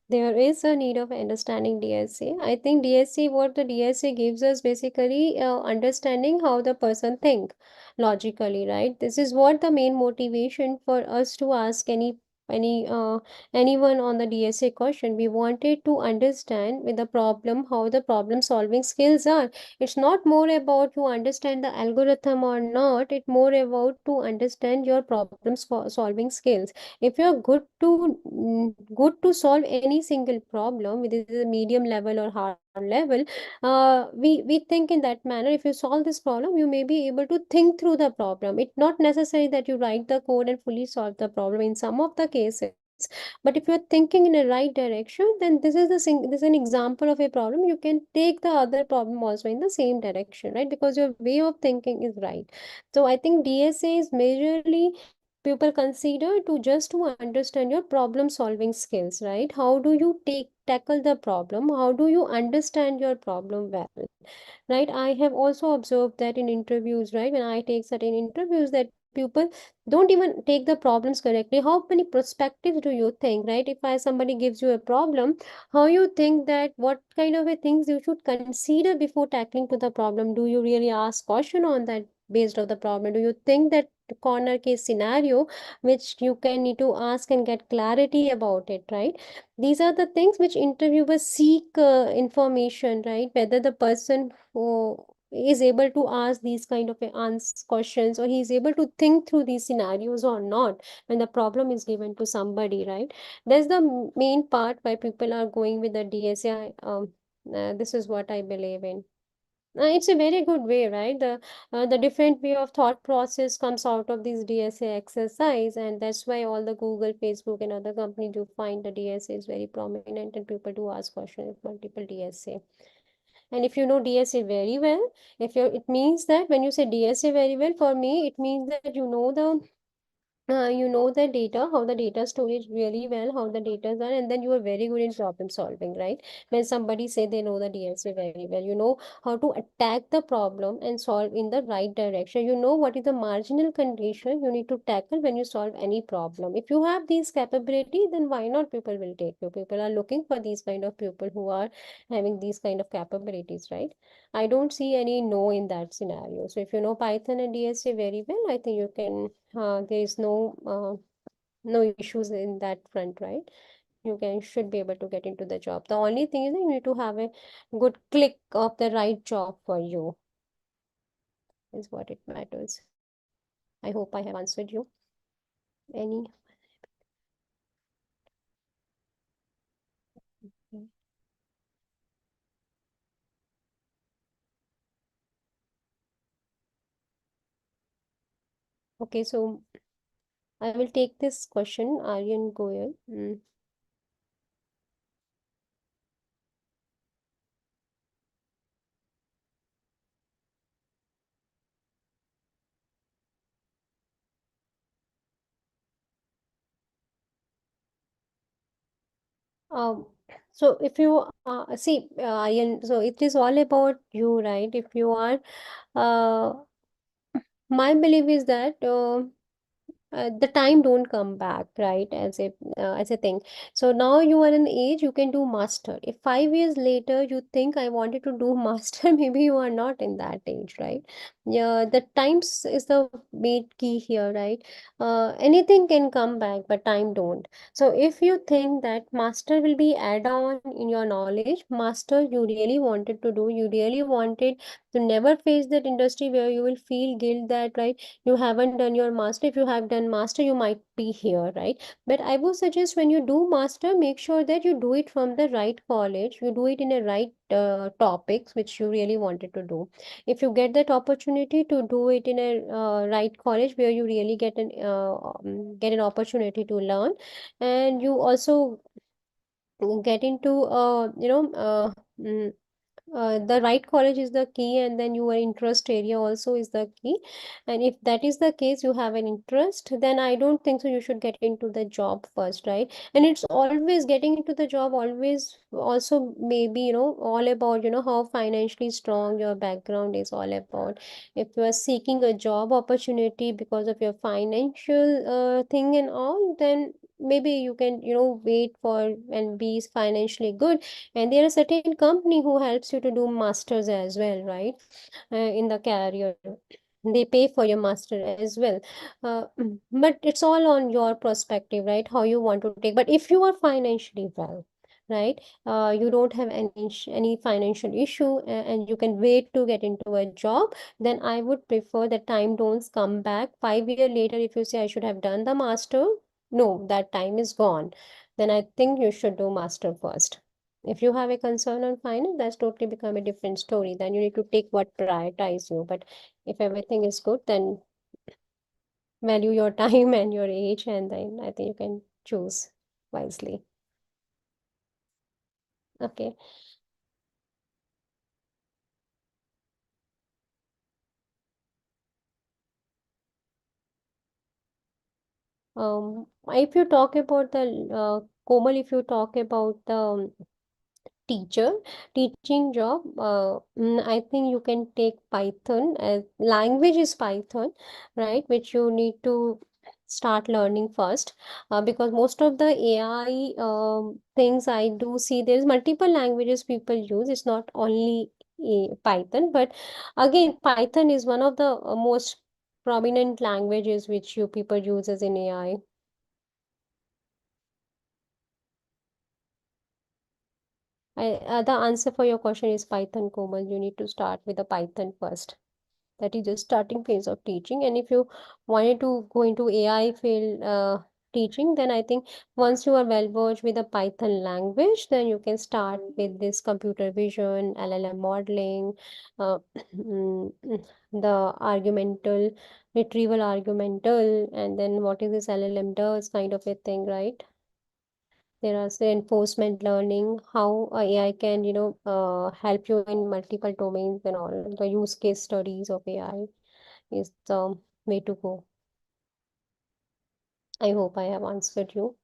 There is a need of understanding DSC. I think DSC, what the DSC gives us basically understanding how the person think logically, right? This is what the main motivation for us to ask any anyone on the DSA question. We wanted to understand with the problem how the problem solving skills are. It's not more about you understand the algorithm or not, it's more about to understand your problem solving skills. If you're good to solve any single problem, whether it is a medium level or hard level, we think in that manner. If you solve this problem, you may be able to think through the problem. It's not necessary that you write the code and fully solve the problem in some of the cases. But if you're thinking in a right direction, then this is an example of a problem. You can take the other problem also in the same direction, right? Because your way of thinking is right. So I think DSA is majorly people consider to just to understand your problem solving skills, right? How do you tackle the problem? How do you understand your problem well? Right, I have also observed that in interviews, right, when I take certain interviews, that people don't even take the problems correctly. How many perspectives do you think, right? If somebody gives you a problem, how you think that what kind of a things you should consider before tackling to the problem? Do you really ask question on that based of the problem? Do you think that corner case scenario which you can need to ask and get clarity about it, right? These are the things which interviewers seek information, right? Whether the person who is able to ask these kind of answer questions, or he is able to think through these scenarios or not when the problem is given to somebody, right? That's the main part why people are going with the DSA. This is what I believe in. It's a very good way, right? The different way of thought process comes out of this DSA exercise, and that's why all the Google, Facebook, and other companies do find the DSA is very prominent, and people do ask questions multiple DSA. And if you know DSA very well, if you it means that when you say DSA very well, for me, it means that you know the data, how the data storage really well, how the data are, and then you are very good in problem solving, right? When somebody say they know the DSA very well, you know how to attack the problem and solve in the right direction. You know what is the marginal condition you need to tackle when you solve any problem. If you have these capability, then why not people will take you? People are looking for these kind of people who are having these kind of capabilities, right? I don't see any no in that scenario. So if you know Python and DSA very well, I think you can, there is no issues in that front, right? You can should be able to get into the job. The only thing is that you need to have a good click of the right job for you, is what it matters. I hope I have answered you. Any? Okay, so I will take this question, Aryan Goyal. Um, so if you see, Aryan, so it is all about you, right? If you are, my belief is that the time don't come back, right? As a thing. So now you are in age you can do master. If 5 years later you think I wanted to do master, maybe you are not in that age, right? Yeah, the times is the main key here, right? Anything can come back, but time don't. So if you think that master will be add on in your knowledge, master you really wanted to do, you really wanted to never face that industry where you will feel guilt that, right, you haven't done your master. If you have done master, you might be here, right? But I would suggest when you do master, make sure that you do it from the right college, you do it in a right topics which you really wanted to do. If you get that opportunity to do it in a right college where you really get an opportunity to learn, and you also get into the right college is the key, and then your interest area also is the key. And if that is the case, you have an interest, then I don't think so you should get into the job first, right? And it's always getting into the job, always also maybe, all about, how financially strong your background is all about. If you are seeking a job opportunity because of your financial thing and all, then maybe you can, wait for and be financially good. And there are certain company who helps you to do masters as well, right? In the career, they pay for your master as well. uh, but it's all on your perspective, right? How you want to take. But if you are financially well, right, you don't have any financial issue, and you can wait to get into a job, then I would prefer that time don't come back 5 years later. If you say I should have done the master, no, that time is gone. Then I think you should do master first. If you have a concern on finance, that's totally become a different story. Then you need to take what prioritize you. But if everything is good, then value your time and your age, and then I think you can choose wisely. Okay. If you talk about the Komal, if you talk about the teacher teaching job, I think you can take Python as language is Python, right, which you need to start learning first, because most of the AI things I do see there's multiple languages people use. It's not only Python, but again Python is one of the most prominent languages which you people use as in AI. The answer for your question is Python, Komal. You need to start with the Python first. That is the starting phase of teaching. And if you wanted to go into AI field teaching, then I think once you are well versed with the Python language, then you can start with this computer vision, LLM modeling, uh, the argumental, retrieval argumental, and then what is this LLM does kind of a thing, right? There are reinforcement learning, how AI can, help you in multiple domains and all. The use case studies of AI is the way to go. I hope I have answered you.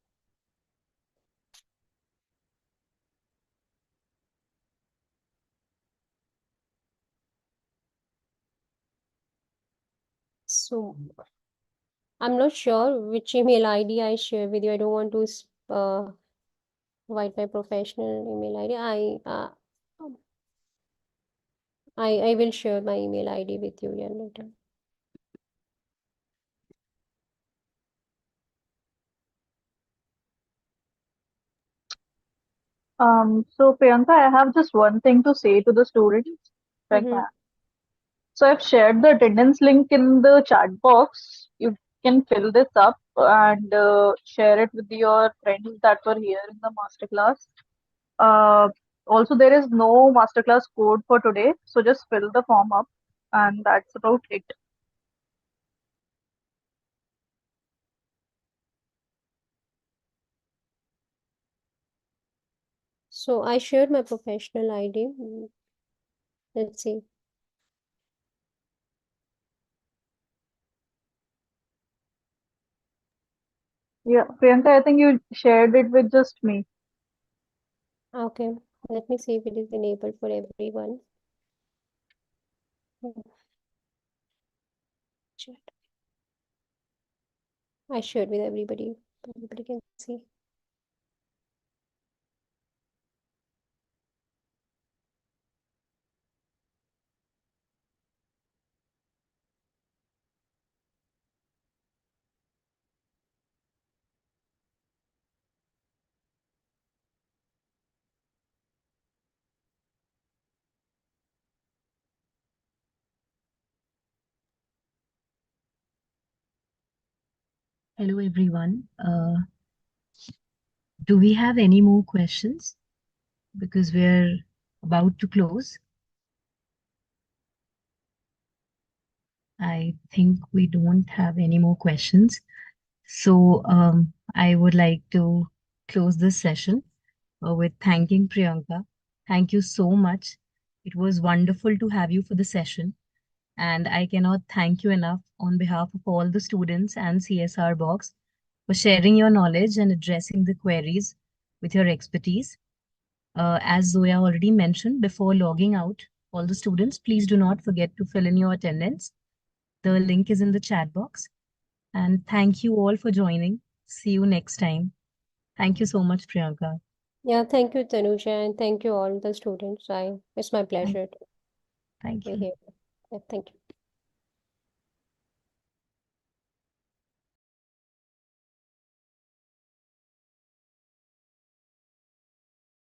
So I'm not sure which email ID I share with you. I don't want to provide my professional email ID. I will share my email ID with you later. So Priyanka, I have just one thing to say to the students right Mm-hmm. now. So I've shared the attendance link in the chat box. You can fill this up and share it with your friends that were here in the masterclass. Uh, Also, there is no masterclass code for today, so just fill the form up, and that's about it. So I shared my professional ID. Let's see. Yeah, Priyanka, I think you shared it with just me. Okay, let me see if it is enabled for everyone. Chat. I shared with everybody. Everybody can see. Hello, everyone. Do we have any more questions? Because we're about to close. I think we don't have any more questions. So I would like to close this session with thanking Priyanka. Thank you so much. It was wonderful to have you for the session. And I cannot thank you enough on behalf of all the students and CSR Box for sharing your knowledge and addressing the queries with your expertise. As Zoya already mentioned, before logging out, all the students, please do not forget to fill in your attendance. The link is in the chat box. And thank you all for joining. See you next time. Thank you so much, Priyanka. Yeah, thank you, Tanuja, and thank you all the students. It's my pleasure to Thank be you. here. Yeah, thank you.